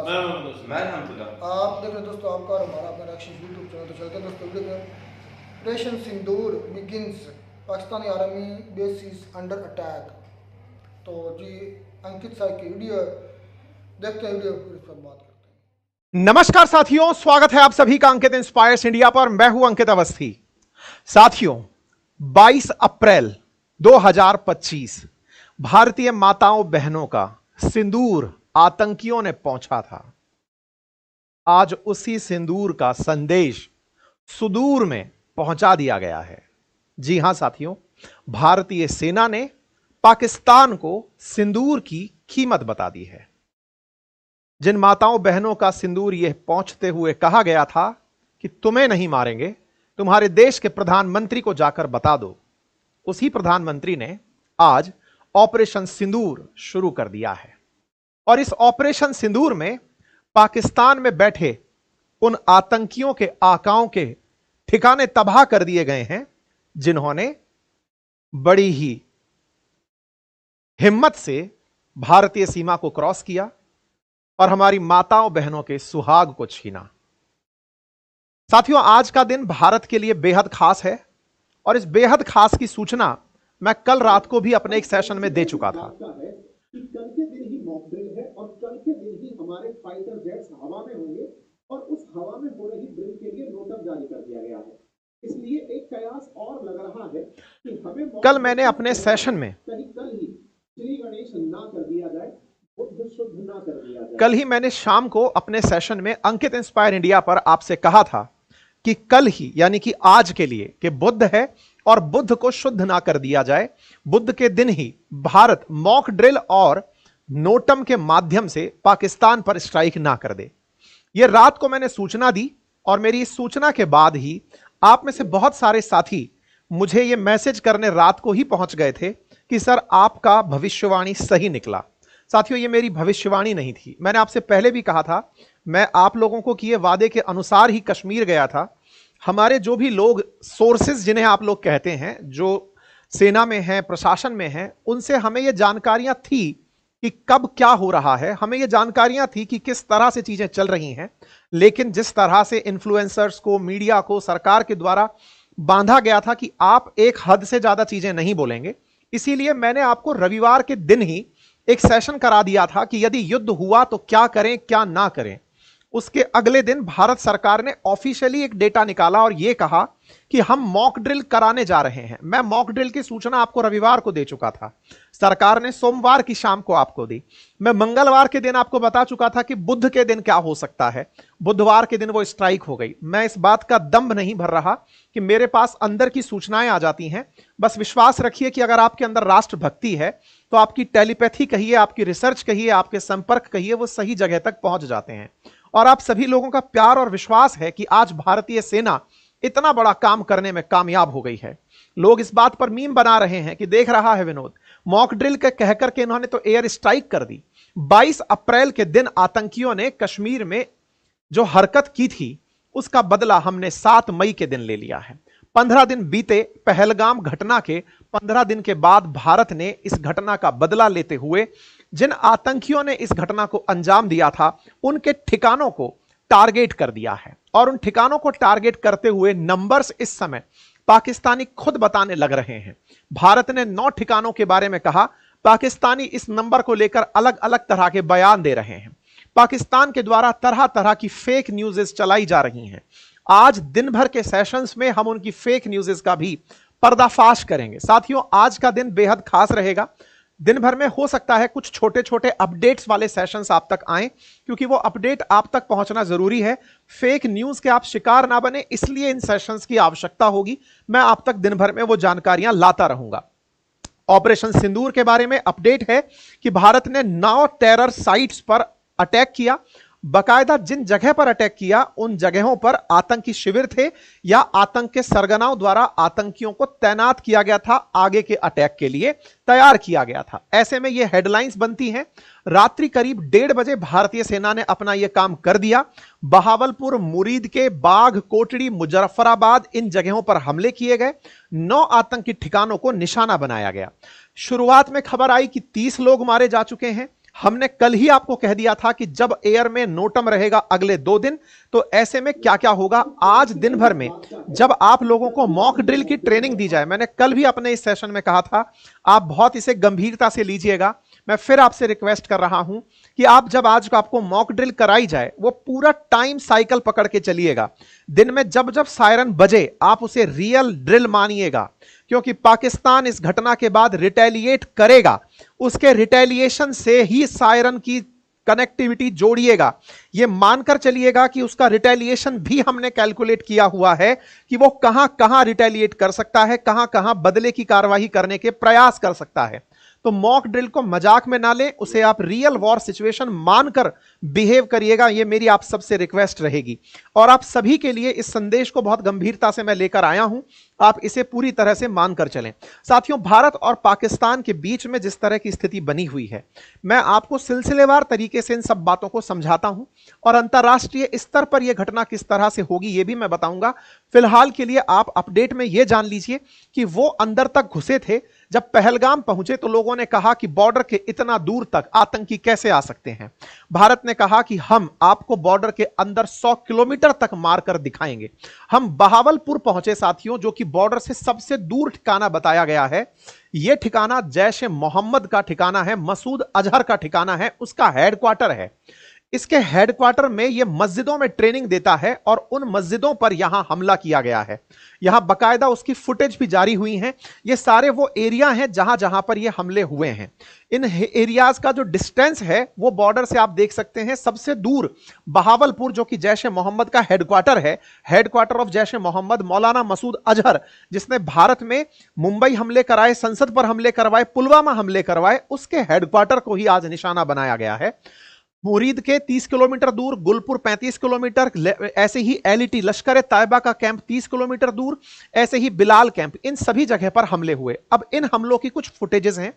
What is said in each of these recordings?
आप देख रहे हैं दोस्तों, आपका और हमारा अपना रिएक्शन यूट्यूब चैनल। तो चलते हैं दोस्तों वीडियो में। Operation Sindoor begins, Pakistani army bases under attack. तो जी अंकित साहब की वीडियो देखते हैं, वीडियो इस पर बात करते हैं। नमस्कार साथियों, स्वागत है आप सभी का अंकित इंस्पायर्स इंडिया पर। मैं हूं अंकित अवस्थी। साथियों, 22 अप्रैल 2025 भारतीय माताओं बहनों का सिंदूर आतंकियों ने पहुंचा था। आज उसी सिंदूर का संदेश सुदूर में पहुंचा दिया गया है। जी हां साथियों, भारतीय सेना ने पाकिस्तान को सिंदूर की कीमत बता दी है। जिन माताओं बहनों का सिंदूर यह पहुंचते हुए कहा गया था कि तुम्हें नहीं मारेंगे, तुम्हारे देश के प्रधानमंत्री को जाकर बता दो, उसी प्रधानमंत्री ने आज ऑपरेशन सिंदूर शुरू कर दिया है। और इस ऑपरेशन सिंदूर में पाकिस्तान में बैठे उन आतंकियों के आकाओं के ठिकाने तबाह कर दिए गए हैं, जिन्होंने बड़ी ही हिम्मत से भारतीय सीमा को क्रॉस किया और हमारी माताओं बहनों के सुहाग को छीना। साथियों, आज का दिन भारत के लिए बेहद खास है और इस बेहद खास की सूचना मैं कल रात को भी अपने एक सेशन में दे चुका था। कल के दिन ही मॉक ड्रिल है और कल के दिन ही हमारे फाइटर जेट्स हवा में होंगे और उस हवा में हो रही ड्रिल के लिए नोटम जारी कर दिया गया है। इसलिए एक कयास और लग रहा है कि हमें कल मैंने अपने सेशन में कल ही श्री गणेश ना कर दिया जाए, बुद्ध शुद्ध ना कर दिया जाए। कल ही मैंने शाम को अपने सेशन में अंकित इंस्पायर इंडिया पर आपसे कहा था कि कल ही यानी कि आज के लिए कि बुद्ध है और बुद्ध को शुद्ध ना कर दिया जाए, बुद्ध के दिन ही भारत मॉक ड्रिल और नोटम के माध्यम से पाकिस्तान पर स्ट्राइक ना कर दे। यह रात को मैंने सूचना दी और मेरी इस सूचना के बाद ही आप में से बहुत सारे साथी मुझे यह मैसेज करने रात को ही पहुंच गए थे कि सर आपका भविष्यवाणी सही निकला। साथियों, यह मेरी भविष्यवाणी नहीं थी। मैंने आपसे पहले भी कहा था, मैं आप लोगों को किए वादे के अनुसार ही कश्मीर गया था। हमारे जो भी लोग सोर्सेज जिन्हें आप लोग कहते हैं, जो सेना में हैं, प्रशासन में हैं, उनसे हमें यह जानकारियां थी कि कब क्या हो रहा है, हमें यह जानकारियां थी कि किस तरह से चीजें चल रही हैं। लेकिन जिस तरह से इन्फ्लुएंसर्स को, मीडिया को सरकार के द्वारा बांधा गया था कि आप एक हद से ज्यादा चीजें नहीं बोलेंगे, इसीलिए मैंने आपको रविवार के दिन ही एक सेशन करा दिया था कि यदि युद्ध हुआ तो क्या करें क्या ना करें। उसके अगले दिन भारत सरकार ने ऑफिशियली एक डेटा निकाला और यह कहा कि हम मॉक ड्रिल कराने जा रहे हैं। मैं मॉक ड्रिल की सूचना आपको रविवार को दे चुका था, सरकार ने सोमवार की शाम को आपको दी। मैं मंगलवार के दिन आपको बता चुका था कि बुध के दिन क्या हो सकता है। बुधवार के दिन वो स्ट्राइक हो गई। मैं इस बात का दम्भ नहीं भर रहा कि मेरे पास अंदर की सूचनाएं आ जाती हैं। बस विश्वास रखिए कि अगर आपके अंदर राष्ट्रभक्ति है तो आपकी टेलीपैथी कहिए, आपकी रिसर्च कहिए, आपके संपर्क कहिए, वो सही जगह तक पहुंच जाते हैं। और आप सभी लोगों का प्यार और विश्वास है कि आज भारतीय सेना इतना बड़ा काम करने में कामयाब हो गई है। लोग इस बात पर मीम बना रहे हैं कि देख रहा है विनोद, मॉक ड्रिल के कहकर के इन्होंने तो एयर स्ट्राइक कर दी। 22 अप्रैल के दिन आतंकियों ने कश्मीर में जो हरकत की थी उसका बदला हमने 7 मई के दिन ले लिया है। 15 दिन बीते पहलगाम घटना के 15 दिन के बाद भारत ने इस घटना का बदला लेते हुए जिन आतंकियों ने इस घटना को अंजाम दिया था उनके ठिकानों को टारगेट कर दिया है। और उन ठिकानों को टारगेट करते हुए नंबर्स इस समय पाकिस्तानी खुद बताने लग रहे हैं। भारत ने 9 ठिकानों के बारे में कहा, पाकिस्तानी इस नंबर को लेकर अलग अलग तरह के बयान दे रहे हैं। पाकिस्तान के द्वारा तरह तरह की फेक न्यूज़ेस चलाई जा रही हैं। आज दिन भर के सेशंस में हम उनकी फेक न्यूज़ेस का भी पर्दाफाश करेंगे। साथियों, आज का दिन बेहद खास रहेगा। दिन भर में हो सकता है कुछ छोटे छोटे अपडेट्स वाले सेशंस आप तक आएं, क्योंकि वो अपडेट आप तक पहुंचना जरूरी है। फेक न्यूज़ के आप शिकार ना बने, इसलिए इन सेशंस की आवश्यकता होगी। मैं आप तक दिन भर में वो जानकारियां लाता रहूंगा। ऑपरेशन सिंदूर के बारे में अपडेट है कि भारत ने 9 टेरर साइट्स पर अटैक किया। बकायदा जिन जगह पर अटैक किया उन जगहों पर आतंकी शिविर थे या आतंक के सरगनाओं द्वारा आतंकियों को तैनात किया गया था, आगे के अटैक के लिए तैयार किया गया था। ऐसे में ये हेडलाइंस बनती हैं। रात्रि करीब 1:30 बजे भारतीय सेना ने अपना यह काम कर दिया। बहावलपुर, मुरीद के बाघ, कोटड़ी, मुजफ्फराबाद, इन जगहों पर हमले किए गए। 9 आतंकी ठिकानों को निशाना बनाया गया। शुरुआत में खबर आई कि 30 लोग मारे जा चुके हैं। हमने कल ही आपको कह दिया था कि जब एयर में नोटम रहेगा अगले 2 दिन, तो ऐसे में क्या क्या होगा। आज दिन भर में जब आप लोगों को मॉक ड्रिल की ट्रेनिंग दी जाए, मैंने कल भी अपने इस सेशन में कहा था, आप बहुत इसे गंभीरता से लीजिएगा। मैं फिर आपसे रिक्वेस्ट कर रहा हूं कि आप जब आज को आपको मॉक ड्रिल कराई जाए, वो पूरा टाइम साइकिल पकड़ के चलिएगा। दिन में जब जब सायरन बजे आप उसे रियल ड्रिल मानिएगा, क्योंकि पाकिस्तान इस घटना के बाद रिटेलिएट करेगा। उसके रिटेलिएशन से ही सायरन की कनेक्टिविटी जोड़िएगा। यह मानकर चलिएगा कि उसका रिटेलिएशन भी हमने कैलकुलेट किया हुआ है कि वो कहां कहां रिटेलिएट कर सकता है, कहां कहां बदले की कार्रवाई करने के प्रयास कर सकता है। तो मॉक ड्रिल को मजाक में ना लें, उसे आप रियल वॉर सिचुएशन मानकर बिहेव करिएगा। यह मेरी आप सबसे रिक्वेस्ट रहेगी और आप सभी के लिए इस संदेश को बहुत गंभीरता से मैं लेकर आया हूं। आप इसे पूरी तरह से मानकर चलें। साथियों, भारत और पाकिस्तान के बीच में जिस तरह की स्थिति बनी हुई है, मैं आपको सिलसिलेवार तरीके से इन सब बातों को समझाता हूं और अंतर्राष्ट्रीय स्तर पर यह घटना किस तरह से होगी यह भी मैं बताऊंगा। फिलहाल के लिए आप अपडेट में यह जान लीजिए कि वो अंदर तक घुसे थे। जब पहलगाम पहुंचे तो लोगों ने कहा कि बॉर्डर के इतना दूर तक आतंकी कैसे आ सकते हैं। भारत ने कहा कि हम आपको बॉर्डर के अंदर 100 किलोमीटर तक मारकर दिखाएंगे। हम बहावलपुर पहुंचे साथियों, जो कि बॉर्डर से सबसे दूर ठिकाना बताया गया है। यह ठिकाना जैश ए मोहम्मद का ठिकाना है, मसूद अजहर का ठिकाना है, उसका हेडक्वार्टर है। इसके हेडक्वार्टर में यह मस्जिदों में ट्रेनिंग देता है और उन मस्जिदों पर यहां हमला किया गया है। यहां बकायदा उसकी फुटेज भी जारी हुई हैं। ये सारे वो एरिया हैं जहां जहां पर ये हमले हुए हैं। इन एरियाज का जो डिस्टेंस है वो बॉर्डर से आप देख सकते हैं। सबसे दूर बहावलपुर, जो कि जैश ए मोहम्मद का हेडक्वार्टर है, हेडक्वार्टर ऑफ जैश ए मोहम्मद, मौलाना मसूद अजहर, जिसने भारत में मुंबई हमले कराए, संसद पर हमले करवाए, पुलवामा हमले करवाए, उसके हेडक्वार्टर को ही आज निशाना बनाया गया है। मुरीद के 30 किलोमीटर दूर, गुलपुर 35 किलोमीटर, ऐसे ही एलईटी लश्कर तैयबा का कैंप 30 किलोमीटर दूर, ऐसे ही बिलाल कैंप, इन सभी जगह पर हमले हुए। अब इन हमलों की कुछ फुटेजेस हैं,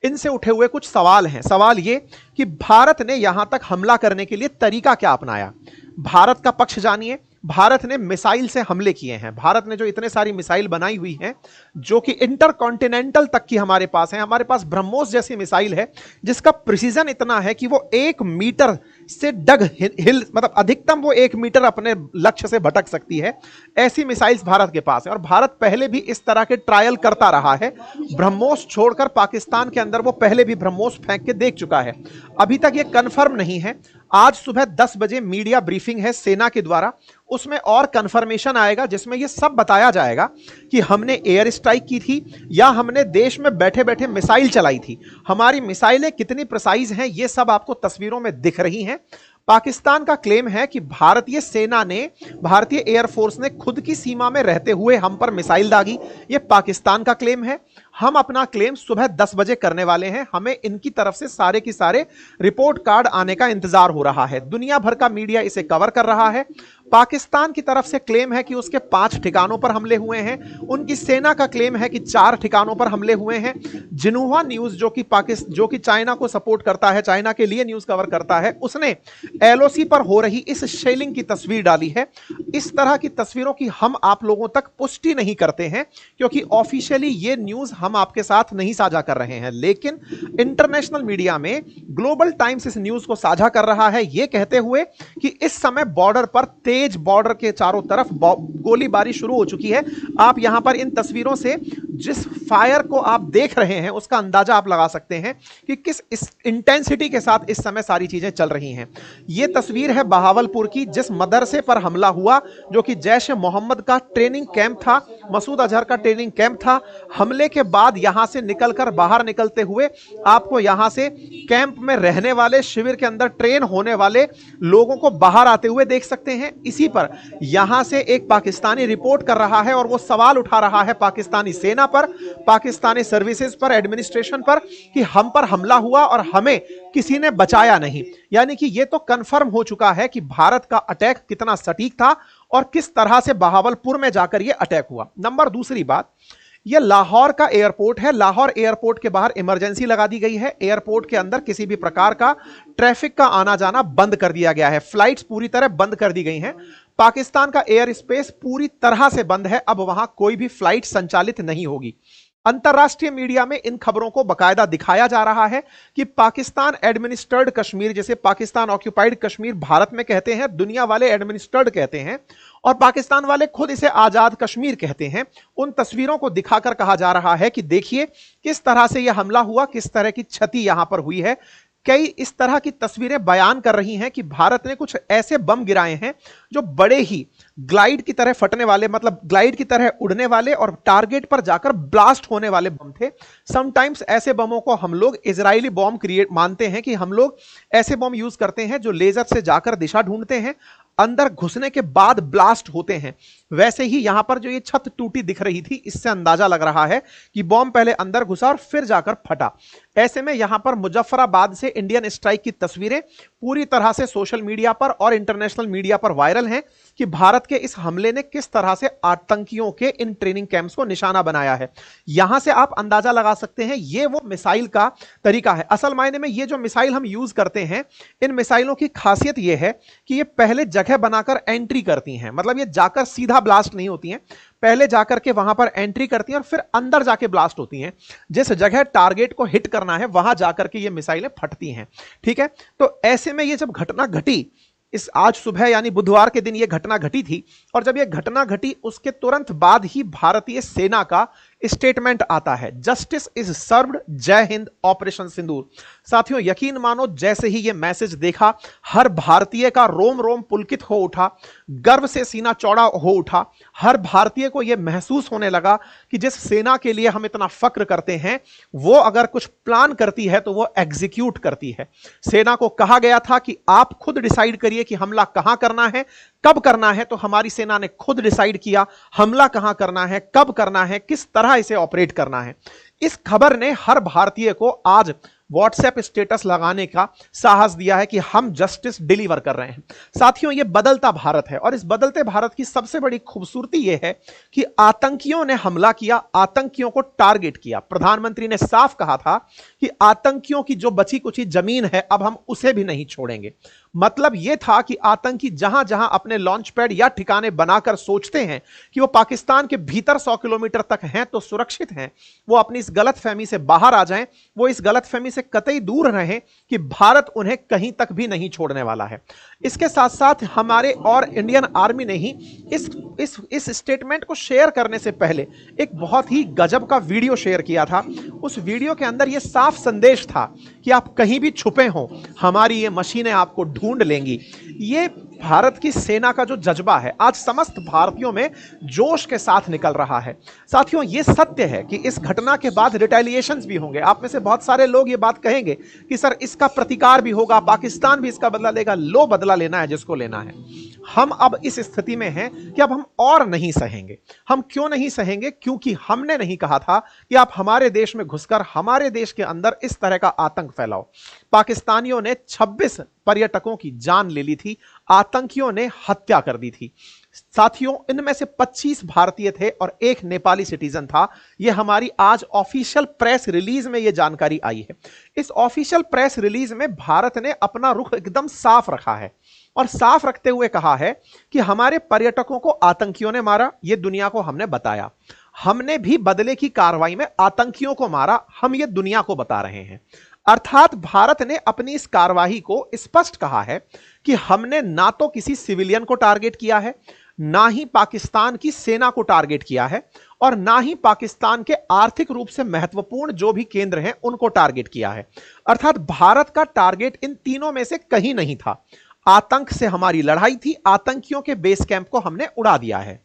इनसे उठे हुए कुछ सवाल हैं। सवाल ये कि भारत ने यहां तक हमला करने के लिए तरीका क्या अपनाया। भारत का पक्ष जानिए। भारत ने मिसाइल से हमले किए हैं। भारत ने जो इतने सारी मिसाइल बनाई हुई हैं, जो कि इंटरकॉन्टिनेंटल तक की हमारे पास है। हमारे पास ब्रह्मोस जैसी मिसाइल है जिसका प्रिसीजन इतना है कि वो 1 मीटर से हिल मतलब अधिकतम वो 1 मीटर अपने लक्ष्य से भटक सकती है। ऐसी मिसाइल्स भारत के पास है और भारत पहले भी इस तरह के ट्रायल करता रहा है। ब्रह्मोस छोड़कर पाकिस्तान के अंदर वो पहले भी ब्रह्मोस फेंक के देख चुका है। अभी तक ये कंफर्म नहीं है। आज सुबह 10 बजे मीडिया ब्रीफिंग है सेना के द्वारा, उसमें और कंफर्मेशन आएगा जिसमें यह सब बताया जाएगा कि हमने एयर स्ट्राइक की थी या हमने देश में बैठे बैठे मिसाइल चलाई थी। हमारी मिसाइलें कितनी प्रिसाइज हैं ये सब आपको तस्वीरों में दिख रही हैं। पाकिस्तान का क्लेम है कि भारतीय सेना ने, भारतीय एयरफोर्स ने खुद की सीमा में रहते हुए हम पर मिसाइल दागी। यह पाकिस्तान का क्लेम है। हम अपना क्लेम सुबह 10 बजे करने वाले हैं। हमें इनकी तरफ से सारे की सारे रिपोर्ट कार्ड आने का इंतजार हो रहा है। दुनिया भर का मीडिया इसे कवर कर रहा है। पाकिस्तान की तरफ से क्लेम है कि उसके 5 ठिकानों पर हमले हुए हैं। उनकी सेना का क्लेम है कि 4 ठिकानों पर हमले हुए हैं। जिन्हुआ न्यूज, जो कि चाइना को सपोर्ट करता है, चाइना के लिए न्यूज कवर करता है, उसने एलओसी पर हो रही इस शेलिंग की तस्वीर डाली है। इस तरह की तस्वीरों की हम आप लोगों तक पुष्टि नहीं करते हैं क्योंकि ऑफिशियली ये न्यूज हम आपके साथ नहीं साझा कर रहे हैं। लेकिन इंटरनेशनल मीडिया में ग्लोबल टाइम्स इस न्यूज को साझा कर रहा है, यह कहते हुए कि इस समय बॉर्डर पर तेज, बॉर्डर के चारों तरफ गोलीबारी शुरू हो चुकी है। आप यहां पर इन तस्वीरों से जिस फायर को आप देख रहे हैं उसका अंदाजा आप लगा सकते हैं कि किस इस इंटेंसिटी के साथ इस समय सारी चीजें चल रही हैं। यह तस्वीर है बहावलपुर की, जिस मदरसे पर हमला हुआ, जो कि जैश ए मोहम्मद का ट्रेनिंग कैंप था, मसूद अजहर का ट्रेनिंग कैंप था। हमले के बाद यहां से निकलकर बाहर निकलते हुए आपको यहां से कैंप में रहने वाले, शिविर के अंदर ट्रेन होने वाले लोगों को बाहर आते हुए देख सकते हैं। इसी पर यहां से एक पाकिस्तानी रिपोर्ट कर रहा है और वो सवाल उठा रहा है पाकिस्तानी सेना पर, पाकिस्तानी सर्विसेज पर, एडमिनिस्ट्रेशन पर कि हम पर हमला हुआ और हमें किसी ने बचाया नहीं। यानी कि यह तो कंफर्म हो चुका है कि भारत का अटैक कितना सटीक था और किस तरह से बहावलपुर में जाकर यह अटैक हुआ। नंबर दूसरी बात, यह लाहौर का एयरपोर्ट है। लाहौर एयरपोर्ट के बाहर इमरजेंसी लगा दी गई है। एयरपोर्ट के अंदर किसी भी प्रकार का ट्रैफिक का आना जाना बंद कर दिया गया है। फ्लाइट्स पूरी तरह बंद कर दी गई हैं। पाकिस्तान का एयर स्पेस पूरी तरह से बंद है। अब वहां कोई भी फ्लाइट संचालित नहीं होगी। अंतरराष्ट्रीय मीडिया में इन खबरों को बकायदा दिखाया जा रहा है कि पाकिस्तान एडमिनिस्ट्रेड कश्मीर, जैसे पाकिस्तान ऑक्यूपाइड कश्मीर भारत में कहते हैं, दुनिया वाले एडमिनिस्ट्रेड कहते हैं और पाकिस्तान वाले खुद इसे आजाद कश्मीर कहते हैं। उन तस्वीरों को दिखाकर कहा जा रहा है कि देखिए किस तरह से यह हमला हुआ, किस तरह की क्षति यहां पर हुई है। कई इस तरह की तस्वीरें बयान कर रही हैं कि भारत ने कुछ ऐसे बम गिराए हैं जो बड़े ही ग्लाइड की तरह फटने वाले, मतलब ग्लाइड की तरह उड़ने वाले और टारगेट पर जाकर ब्लास्ट होने वाले बम थे। समटाइम्स ऐसे बमों को हम लोग इजरायली बम क्रिएट मानते हैं कि हम लोग ऐसे बम यूज करते हैं जो लेजर से जाकर दिशा ढूंढते हैं, अंदर घुसने के बाद ब्लास्ट होते हैं। वैसे ही यहां पर जो ये छत टूटी दिख रही थी, इससे अंदाजा लग रहा है कि बॉम्ब पहले अंदर घुसा और फिर जाकर फटा। ऐसे में यहां पर मुजफ्फराबाद से इंडियन स्ट्राइक की तस्वीरें पूरी तरह से सोशल मीडिया पर और इंटरनेशनल मीडिया पर वायरल हैं कि भारत के इस हमले ने किस तरह से आतंकियों के इन ट्रेनिंग कैंप्स को निशाना बनाया है। यहां से आप अंदाजा लगा सकते हैं ये वो मिसाइल का तरीका है। असल मायने में ये जो मिसाइल हम यूज करते हैं, इन मिसाइलों की खासियत ये है कि ये पहले जगह बनाकर एंट्री करती हैं, मतलब ये जाकर सीधा ब्लास्ट नहीं होती हैं, पहले जाकर के वहां पर एंट्री करती हैं और फिर अंदर जाके ब्लास्ट होती हैं। जिस जगह टारगेट को हिट करना है वहां जाकर के ये मिसाइलें फटती हैं। ठीक है, तो ऐसे में ये जब घटना घटी, इस आज सुबह यानी बुधवार के दिन ये घटना घटी थी, और जब ये घटना घटी उसके तुरंत बाद ही भारतीय सेना का स्टेटमेंट आता है, जस्टिस इज सर्व्ड, जय हिंद, ऑपरेशन सिंदूर। साथियों यकीन मानो जैसे ही ये मैसेज देखा, हर भारतीय का रोम रोम पुलकित हो उठा, गर्व से सीना चौड़ा हो उठा। हर भारतीय को यह महसूस होने लगा कि जिस सेना के लिए हम इतना फक्र करते हैं, वो अगर कुछ प्लान करती है तो वो एग्जीक्यूट करती है। सेना को कहा गया था कि आप खुद डिसाइड करिए कि हमला कहां करना है, कब करना है, तो हमारी सेना ने खुद डिसाइड किया हमला कहां करना है, कब करना है, किस तरह इसे ऑपरेट करना है। इस खबर ने हर भारतीय को आज व्हाट्सएप स्टेटस लगाने का साहस दिया है कि हम जस्टिस डिलीवर कर रहे हैं। साथियों ये बदलता भारत है, और इस बदलते भारत की सबसे बड़ी खूबसूरती यह है कि आतंकियों ने हमला किया, आतंकियों को टारगेट किया। प्रधानमंत्री ने साफ कहा था कि आतंकियों की जो बची कुची जमीन है अब हम उसे भी नहीं छोड़ेंगे। मतलब यह था कि आतंकी जहां जहां अपने लॉन्च पैड या ठिकाने बनाकर सोचते हैं कि वो पाकिस्तान के भीतर 100 किलोमीटर तक हैं तो सुरक्षित हैं, वो अपनी इस गलतफहमी से बाहर आ जाएं, वो इस गलतफहमी से कतई दूर रहें कि भारत उन्हें कहीं तक भी नहीं छोड़ने वाला है। इसके साथ साथ हमारे और इंडियन आर्मी ने ही इस स्टेटमेंट को शेयर करने से पहले एक बहुत ही गजब का वीडियो शेयर किया था। उस वीडियो के अंदर यह साफ संदेश था कि आप कहीं भी छुपे हो, हमारी ये मशीनें आपको ढूंढ लेंगी। ये भारत की सेना का जो जज्बा है आज समस्त भारतीयों में जोश के साथ निकल रहा है। साथियों ये सत्य है कि इस घटना के बाद रिटेलिएशंस भी होंगे। आप में से बहुत सारे लोग ये बात कहेंगे कि सर इसका प्रतिकार भी होगा, पाकिस्तान भी इसका बदला लेगा। लो, बदला लेना है जिसको लेना है। हम अब इस स्थिति में हैं कि अब हम और नहीं सहेंगे। हम क्यों नहीं सहेंगे? क्योंकि हमने नहीं कहा था कि आप हमारे देश में घुसकर हमारे देश के अंदर इस तरह का आतंक फैलाओ। पाकिस्तानियों ने 26 पर्यटकों की जान ले ली थी, आतंकियों ने हत्या कर दी थी। साथियों इनमें से 25 भारतीय थे और एक नेपाली सिटीजन था। यह हमारी आज ऑफिशियल प्रेस रिलीज में यह जानकारी आई है। इस ऑफिशियल प्रेस रिलीज में भारत ने अपना रुख एकदम साफ रखा है और साफ रखते हुए कहा है कि हमारे पर्यटकों को आतंकियों ने मारा, यह दुनिया को हमने बताया। हमने भी बदले की कार्रवाई में आतंकियों को मारा, हम ये दुनिया को बता रहे हैं। अर्थात भारत ने अपनी इस कार्रवाई को स्पष्ट कहा है कि हमने ना तो किसी सिविलियन को टारगेट किया है, ना ही पाकिस्तान की सेना को टारगेट किया है, और ना ही पाकिस्तान के आर्थिक रूप से महत्वपूर्ण जो भी केंद्र हैं उनको टारगेट किया है। अर्थात भारत का टारगेट इन तीनों में से कहीं नहीं था। आतंक से हमारी लड़ाई थी, आतंकियों के बेस कैंप को हमने उड़ा दिया है।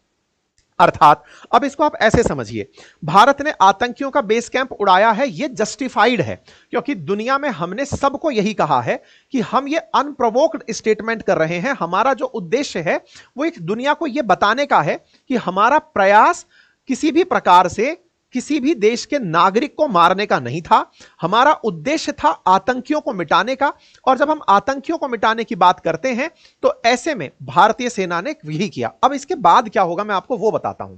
अर्थात अब इसको आप ऐसे समझिए, भारत ने आतंकियों का बेस कैंप उड़ाया है, यह जस्टिफाइड है, क्योंकि दुनिया में हमने सबको यही कहा है कि हम ये अनप्रोवोक्ड स्टेटमेंट कर रहे हैं। हमारा जो उद्देश्य है वो एक दुनिया को यह बताने का है कि हमारा प्रयास किसी भी प्रकार से किसी भी देश के नागरिक को मारने का नहीं था। हमारा उद्देश्य था आतंकियों को मिटाने का, और जब हम आतंकियों को मिटाने की बात करते हैं तो ऐसे में भारतीय सेना ने यही किया। अब इसके बाद क्या होगा मैं आपको वो बताता हूं।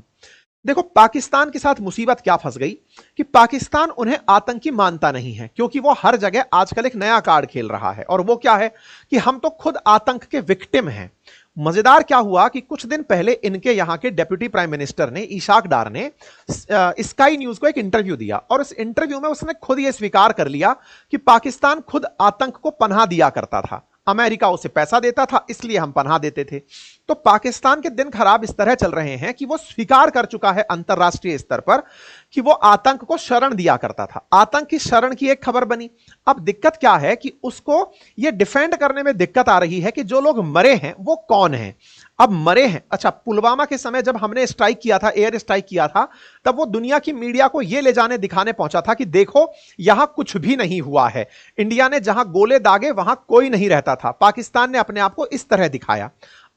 देखो पाकिस्तान के साथ मुसीबत क्या फंस गई कि पाकिस्तान उन्हें आतंकी मानता नहीं है, क्योंकि वो हर जगह आजकल एक नया कार्ड खेल रहा है, और वो क्या है कि हम तो खुद आतंक के विक्टिम हैं। मजेदार क्या हुआ कि कुछ दिन पहले इनके यहां के डेप्यूटी प्राइम मिनिस्टर ने, इशाक डार ने, स्काई न्यूज को एक इंटरव्यू दिया और उस इंटरव्यू में उसने खुद यह स्वीकार कर लिया कि पाकिस्तान खुद आतंक को पनाह दिया करता था, अमेरिका उसे पैसा देता था इसलिए हम पनाह देते थे। तो पाकिस्तान के दिन खराब इस तरह चल रहे हैं कि वो स्वीकार कर चुका है अंतरराष्ट्रीय स्तर पर कि वो आतंक को शरण दिया करता था। आतंक की शरण की एक खबर बनी। अब दिक्कत क्या है कि उसको ये डिफेंड करने में दिक्कत आ रही है कि जो लोग मरे हैं वो कौन हैं। अब मरे हैं, अच्छा पुलवामा के समय जब हमने स्ट्राइक किया था, एयर स्ट्राइक किया था, तब वो दुनिया की मीडिया को ये ले जाने दिखाने पहुंचा था कि देखो यहां कुछ भी नहीं हुआ है, इंडिया ने जहां गोले दागे वहां कोई नहीं रहता था। पाकिस्तान ने अपने आप को इस तरह दिखाया।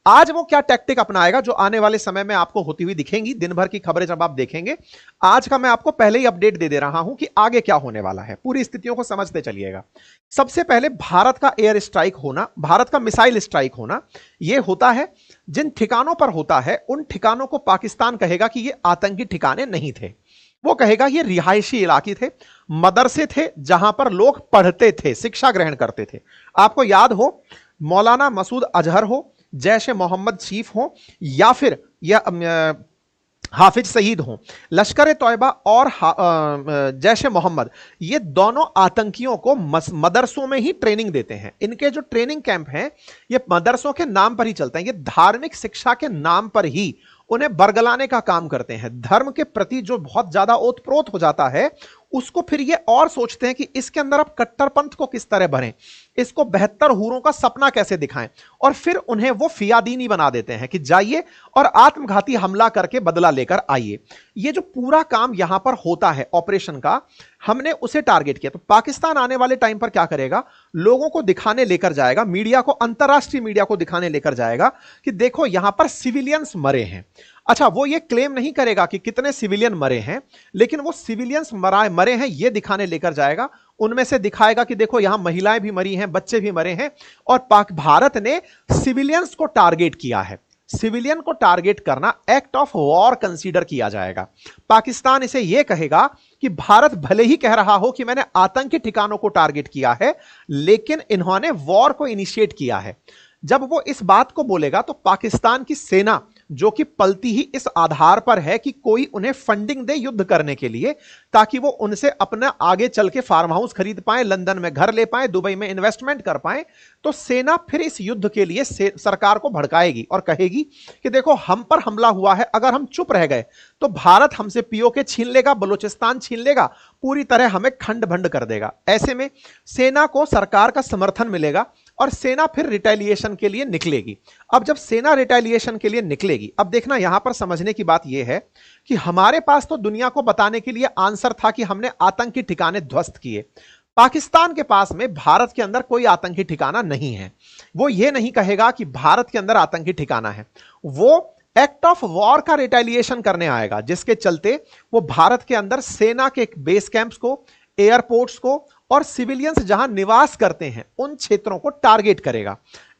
आज वो क्या टैक्टिक अपनाएगा जो आने वाले समय में आपको होती हुई दिखेंगी, दिन भर की खबरें जब आप देखेंगे। आज का मैं आपको पहले ही अपडेट दे रहा हूं कि आगे क्या होने वाला है, पूरी स्थितियों को समझते चलिएगा। सबसे पहले भारत का एयर स्ट्राइक होना, भारत का मिसाइल स्ट्राइक होना, यह होता है जिन ठिकानों पर होता है उन ठिकानों को पाकिस्तान कहेगा कि ये आतंकी ठिकाने नहीं थे। वो कहेगा ये रिहायशी इलाके थे, मदरसे थे जहां पर लोग पढ़ते थे, शिक्षा ग्रहण करते थे। आपको याद हो मौलाना मसूद अजहर हो, जैश ए मोहम्मद चीफ हो, या फिर हाफिज सईद हो, लश्कर ए तौयबा और जैश ए मोहम्मद, ये दोनों आतंकियों को मदरसों में ही ट्रेनिंग देते हैं। इनके जो ट्रेनिंग कैंप हैं ये मदरसों के नाम पर ही चलते हैं, ये धार्मिक शिक्षा के नाम पर ही उन्हें बरगलाने का काम करते हैं। धर्म के प्रति जो बहुत ज्यादा ओतप्रोत हो जाता है उसको फिर ये और सोचते हैं कि इसके अंदर अब कट्टरपंथ को किस तरह भरें, इसको बेहतर हूरों का सपना कैसे दिखाएं, और फिर उन्हें वो फियादीनी बना देते हैं कि जाइए और आत्मघाती हमला करके बदला लेकर आइए। ये जो पूरा काम यहां पर होता है ऑपरेशन का, हमने उसे टारगेट किया। तो पाकिस्तान आने वाले टाइम पर क्या करेगा, लोगों को दिखाने लेकर जाएगा, मीडिया को, अंतरराष्ट्रीय मीडिया को दिखाने लेकर जाएगा कि देखो यहां पर सिविलियंस मरे हैं। अच्छा, वो ये क्लेम नहीं करेगा कि कितने सिविलियन मरे हैं, लेकिन वो सिविलियंस मरे हैं ये दिखाने लेकर जाएगा। उनमें से दिखाएगा कि देखो यहां महिलाएं भी मरी हैं, बच्चे भी मरे हैं, और भारत ने सिविलियंस को टारगेट किया है। सिविलियन को टारगेट करना एक्ट ऑफ वॉर कंसीडर किया जाएगा। पाकिस्तान इसे यह कहेगा कि भारत भले ही कह रहा हो कि मैंने आतंकी ठिकानों को टारगेट किया है, लेकिन इन्होंने वॉर को इनिशिएट किया है। जब वो इस बात को बोलेगा तो पाकिस्तान की सेना, जो कि पलती ही इस आधार पर है कि कोई उन्हें फंडिंग दे युद्ध करने के लिए, ताकि वो उनसे अपना आगे चल के फार्म हाउस खरीद पाए, लंदन में घर ले पाए, दुबई में इन्वेस्टमेंट कर पाए, तो सेना फिर इस युद्ध के लिए सरकार को भड़काएगी और कहेगी कि देखो हम पर हमला हुआ है, अगर हम चुप रह गए तो भारत हमसे पीओके छीन लेगा, बलूचिस्तान छीन लेगा, पूरी तरह हमें खंड भंड कर देगा। ऐसे में सेना को सरकार का समर्थन मिलेगा और सेना फिर रिटेलिएशन के लिए निकलेगी। अब जब सेना रिटेलिएशन के लिए निकलेगी, अब देखना यहां पर समझने की बात यह है कि हमारे पास तो दुनिया को बताने के लिए आंसर था कि हमने आतंकी ठिकाने ध्वस्त किए। पाकिस्तान के पास में भारत के अंदर कोई आतंकी ठिकाना नहीं है। वो ये नहीं कहेगा कि भारत के अंदर आतंकी ठिकाना है, वो एक्ट ऑफ वॉर का रिटेलिएशन करने आएगा, जिसके चलते वो भारत के अंदर सेना के बेस कैंप्स को, एयरपोर्ट्स को और सिविलियंस जहां निवास करते हैं उन क्षेत्रों को टारगेट करेगा।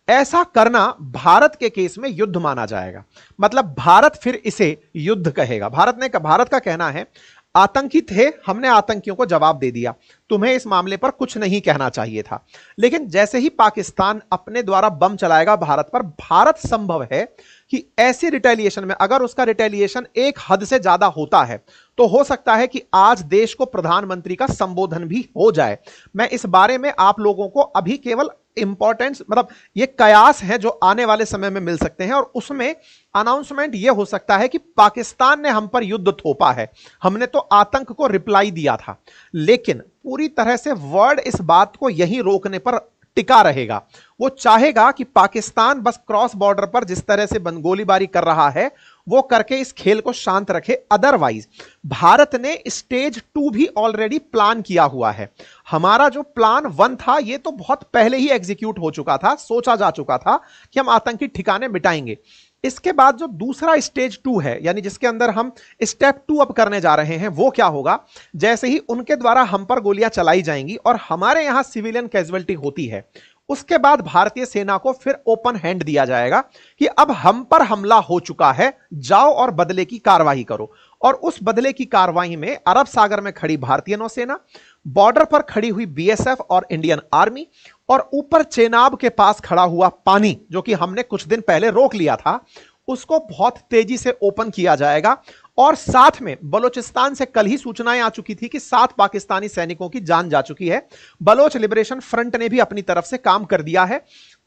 ऐसा करना भारत के केस में युद्ध माना जाएगा। मतलब भारत फिर इसे युद्ध कहेगा। भारत का कहना है आतंकी थे, हमने आतंकियों को जवाब दे दिया, तुम्हें इस मामले पर कुछ नहीं कहना चाहिए था। लेकिन जैसे ही पाकिस्तान अपने द्वारा बम चलाएगा भारत पर, भारत संभव है कि ऐसी रिटेलिएशन में, अगर उसका रिटेलिएशन एक हद से ज्यादा होता है, तो हो सकता है कि आज देश को प्रधानमंत्री का संबोधन भी हो जाए। मैं इस बारे में आप लोगों को अभी केवल इंपॉर्टेंस, मतलब ये कयास हैं जो आने वाले समय में मिल सकते हैं, और उसमें अनाउंसमेंट ये हो सकता है कि पाकिस्तान ने हम पर युद्ध थोपा है, हमने तो आतंक को रिप्लाई दिया था। लेकिन पूरी तरह से वर्ल्ड इस बात को यही रोकने पर टिका रहेगा। वो चाहेगा कि पाकिस्तान बस क्रॉस बॉर्डर पर जिस तरह से गोलीबारी कर रहा है वो करके इस खेल को शांत रखे। अदरवाइज भारत ने स्टेज 2 भी ऑलरेडी प्लान किया हुआ है। हमारा जो प्लान 1 था ये तो बहुत पहले ही एग्जीक्यूट हो चुका था, सोचा जा चुका था कि हम आतंकी ठिकाने मिटाएंगे। इसके बाद जो दूसरा स्टेज 2 है, यानी जिसके अंदर हम स्टेप 2 अब करने जा रहे हैं, वो क्या होगा, जैसे ही उनके द्वारा हम पर गोलियां चलाई जाएंगी और हमारे यहां सिविलियन कैजुअलिटी होती है, उसके बाद भारतीय सेना को फिर ओपन हैंड दिया जाएगा कि अब हम पर हमला हो चुका है, जाओ और बदले की कार्रवाई करो। और उस बदले की कार्रवाई में अरब सागर में खड़ी भारतीय नौसेना, बॉर्डर पर खड़ी हुई बीएसएफ और इंडियन आर्मी, और ऊपर चेनाब के पास खड़ा हुआ पानी जो कि हमने कुछ दिन पहले रोक लिया था, उसको बहुत तेजी से ओपन किया जाएगा। और साथ में बलोचिस्तान से कल ही सूचनाएं आ चुकी थी कि 7 पाकिस्तानी सैनिकों की जान जा चुकी है। बलोच लिबरेशन फ्रंट ने भी अपनी तरफ से काम कर दिया है।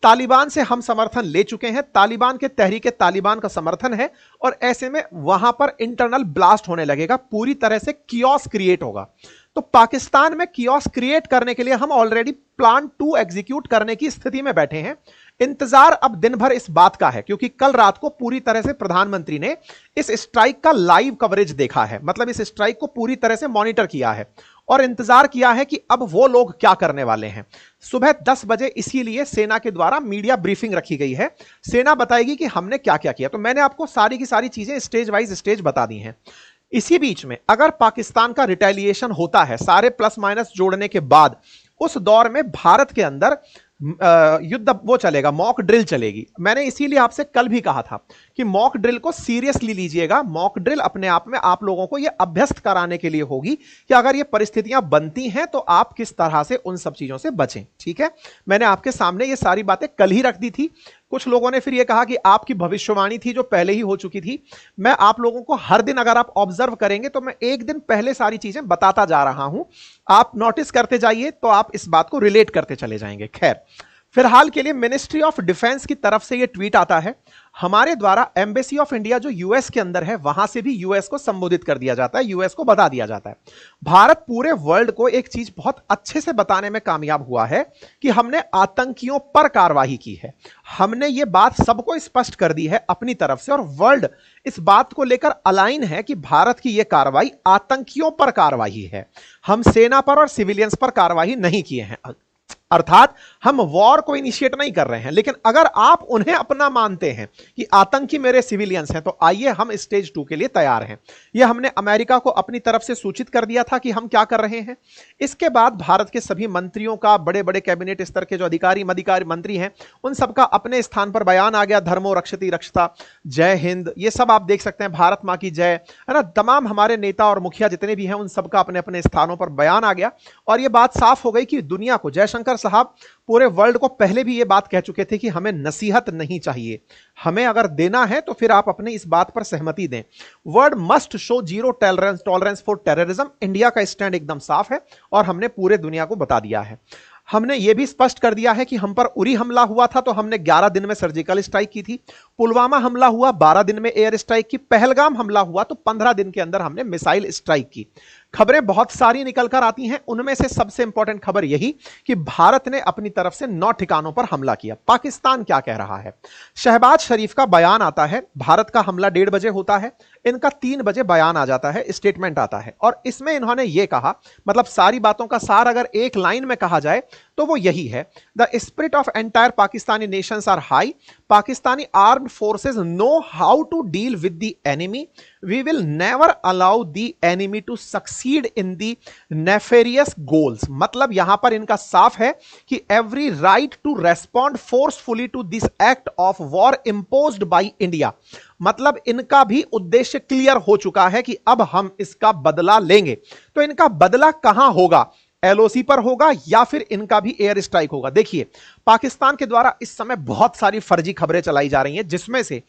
तालिबान से हम समर्थन ले चुके हैं, तालिबान के तहरीके तालिबान का समर्थन है, और ऐसे में वहां पर इंटरनल ब्लास्ट होने लगेगा, पूरी तरह से कियोस क्रिएट होगा। तो पाकिस्तान में कियोस क्रिएट करने के लिए हम ऑलरेडी प्लान 2 एग्जीक्यूट करने की स्थिति में बैठे हैं। इंतजार अब दिन भर इस बात का है, क्योंकि कल रात को पूरी तरह से प्रधानमंत्री ने इस स्ट्राइक का लाइव कवरेज देखा है, मतलब इस स्ट्राइक को पूरी तरह से मॉनिटर किया है और इंतजार किया है कि अब वो लोग क्या करने वाले हैं। सुबह 10 बजे इसीलिए सेना के द्वारा मीडिया ब्रीफिंग रखी गई है। सेना बताएगी कि हमने क्या क्या किया। तो मैंने आपको सारी की सारी चीजें स्टेज वाइज स्टेज बता दी हैं। इसी बीच में अगर पाकिस्तान का रिटेलिएशन होता है सारे प्लस माइनस जोड़ने के बाद, उस दौर में भारत के अंदर युद्ध वो चलेगा, मॉक ड्रिल चलेगी। मैंने इसीलिए आपसे कल भी कहा था कि मॉक ड्रिल को सीरियसली लीजिएगा। मॉक ड्रिल अपने आप में आप लोगों को यह अभ्यस्त कराने के लिए होगी कि अगर ये परिस्थितियां बनती हैं तो आप किस तरह से उन सब चीजों से बचें। ठीक है, मैंने आपके सामने ये सारी बातें कल ही रख दी थी। कुछ लोगों ने फिर ये कहा कि आपकी भविष्यवाणी थी जो पहले ही हो चुकी थी। मैं आप लोगों को हर दिन, अगर आप ऑब्जर्व करेंगे तो मैं एक दिन पहले सारी चीजें बताता जा रहा हूं, आप नोटिस करते जाइए तो आप इस बात को रिलेट करते चले जाएंगे। खैर, फिलहाल के लिए मिनिस्ट्री ऑफ डिफेंस की तरफ से यह ट्वीट आता है, हमारे द्वारा एम्बेसी ऑफ इंडिया जो यूएस के अंदर है वहां से भी यूएस को संबोधित कर दिया जाता है, यूएस को बता दिया जाता है। भारत पूरे वर्ल्ड को एक चीज बहुत अच्छे से बताने में कामयाब हुआ है कि हमने आतंकियों पर कार्रवाई की है। हमने ये बात सबको स्पष्ट कर दी है अपनी तरफ से, और वर्ल्ड इस बात को लेकर अलाइन है कि भारत की यह कार्रवाई आतंकियों पर कार्रवाई है। हम सेना पर और सिविलियंस पर कार्रवाई नहीं किए हैं, अर्थात हम वॉर को इनिशिएट नहीं कर रहे हैं। लेकिन अगर आप उन्हें अपना मानते हैं कि आतंकी मेरे सिविलियंस हैं, तो आइए हम स्टेज 2 के लिए तैयार हैं। यह हमने अमेरिका को अपनी तरफ से सूचित कर दिया था कि हम क्या कर रहे हैं। इसके बाद भारत के सभी मंत्रियों का, बड़े बड़े कैबिनेट स्तर के जो अधिकारी मंत्री हैं, उन सबका अपने स्थान पर बयान आ गया। धर्मो रक्षति रक्षता, जय हिंद, ये सब आप देख सकते हैं, भारत मां की जय, है ना। तमाम हमारे नेता और मुखिया जितने भी हैं उन सबका अपने अपने स्थानों पर बयान आ गया। और यह बात साफ हो गई कि दुनिया को, जयशंकर साहब पूरे वर्ल्ड को पहले भी यह बात कह चुके थे कि हमें नसीहत नहीं चाहिए, हमें अगर देना है तो फिर आप अपनी इस बात पर सहमति दें। World must show zero tolerance for terrorism. India का स्टैंड एकदम साफ है और हमने पूरे दुनिया को बता दिया है। हमने यह भी स्पष्ट कर दिया है कि हम पर उरी हमला हुआ था तो हमने 11 दिन में सर्जिकल स्ट्राइक की थी, पुलवामा हमला हुआ 12 दिन में एयर स्ट्राइक की, पहलगाम हमला हुआ तो 15 दिन के अंदर हमने मिसाइल स्ट्राइक की। खबरें बहुत सारी निकलकर आती हैं, उनमें से सबसे इंपॉर्टेंट खबर यही कि भारत ने अपनी तरफ से 9 ठिकानों पर हमला किया। पाकिस्तान क्या कह रहा है? शहबाज शरीफ का बयान आता है, भारत का हमला 1:30 बजे होता है, इनका 3 बजे बयान आ जाता है, स्टेटमेंट आता है, और इसमें इन्होंने यह कहा, मतलब सारी बातों का सार अगर एक लाइन में कहा जाए तो वो यही है, the spirit of entire Pakistani nations are high, Pakistani armed forces know how to deal with the enemy, we will never allow the enemy to succeed in the nefarious goals. मतलब यहां पर इनका साफ है कि every right to respond forcefully to this act of war imposed by India. मतलब इनका भी उद्देश्य क्लियर हो चुका है कि अब हम इसका बदला लेंगे। तो इनका बदला कहां होगा? एलओसी पर होगा या फिर इनका भी एयर स्ट्राइक होगा? देखिए, पाकिस्तान के द्वारा इस समय बहुत सारी फर्जी खबरें चलाई जा रही हैं, जिसमें से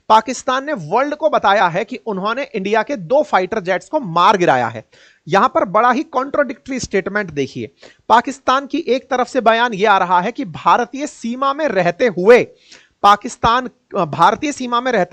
पाकिस्तान ने वर्ल्ड को बताया है कि उन्होंने इंडिया के 2 फाइटर जेट्स को मार गिराया है। यहां पर बड़ा ही कॉन्ट्रोडिक्टरी स्टेटमेंट देखिए। पाकिस्तान की एक तरफ से बयान यह आ रहा है कि भारतीय सीमा में रहते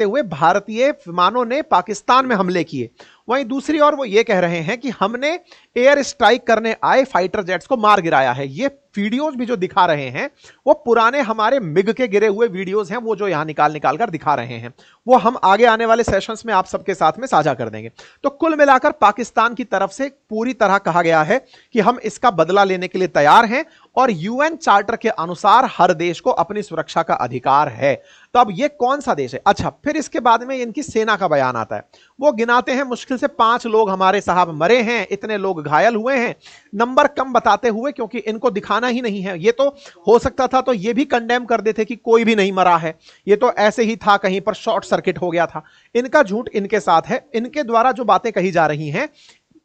हुए भारतीय विमानों ने पाकिस्तान में हमले किए। वहीं दूसरी ओर वो ये कह रहे हैं कि हमने एयर स्ट्राइक करने आए फाइटर जेट्स को मार गिराया है। ये वीडियोस भी जो दिखा रहे हैं वो पुराने हमारे मिग के गिरे हुए वीडियोस हैं, वो जो यहां निकाल कर दिखा रहे हैं, वो हम आगे आने वाले सेशंस में आप सबके साथ में साझा कर देंगे। तो कुल मिलाकर पाकिस्तान की तरफ से पूरी तरह कहा गया है कि हम इसका बदला लेने के लिए तैयार हैं और यूएन चार्टर के अनुसार हर देश को अपनी सुरक्षा का अधिकार है। तो अब ये कौन सा देश है? अच्छा, फिर इसके बाद में इनकी सेना का बयान आता है। वो गिनाते हैं मुश्किल से 5 लोग हमारे साहब मरे हैं, इतने लोग घायल हुए हैं, नंबर कम बताते हुए, क्योंकि इनको दिखाना ही नहीं है। ये तो हो सकता था तो ये भी कंडेम कर देते कि कोई भी नहीं मरा है, ये तो ऐसे ही था, कहीं पर शॉर्ट सर्किट हो गया था। इनका झूठ इनके साथ है। इनके द्वारा जो बातें कही जा रही हैं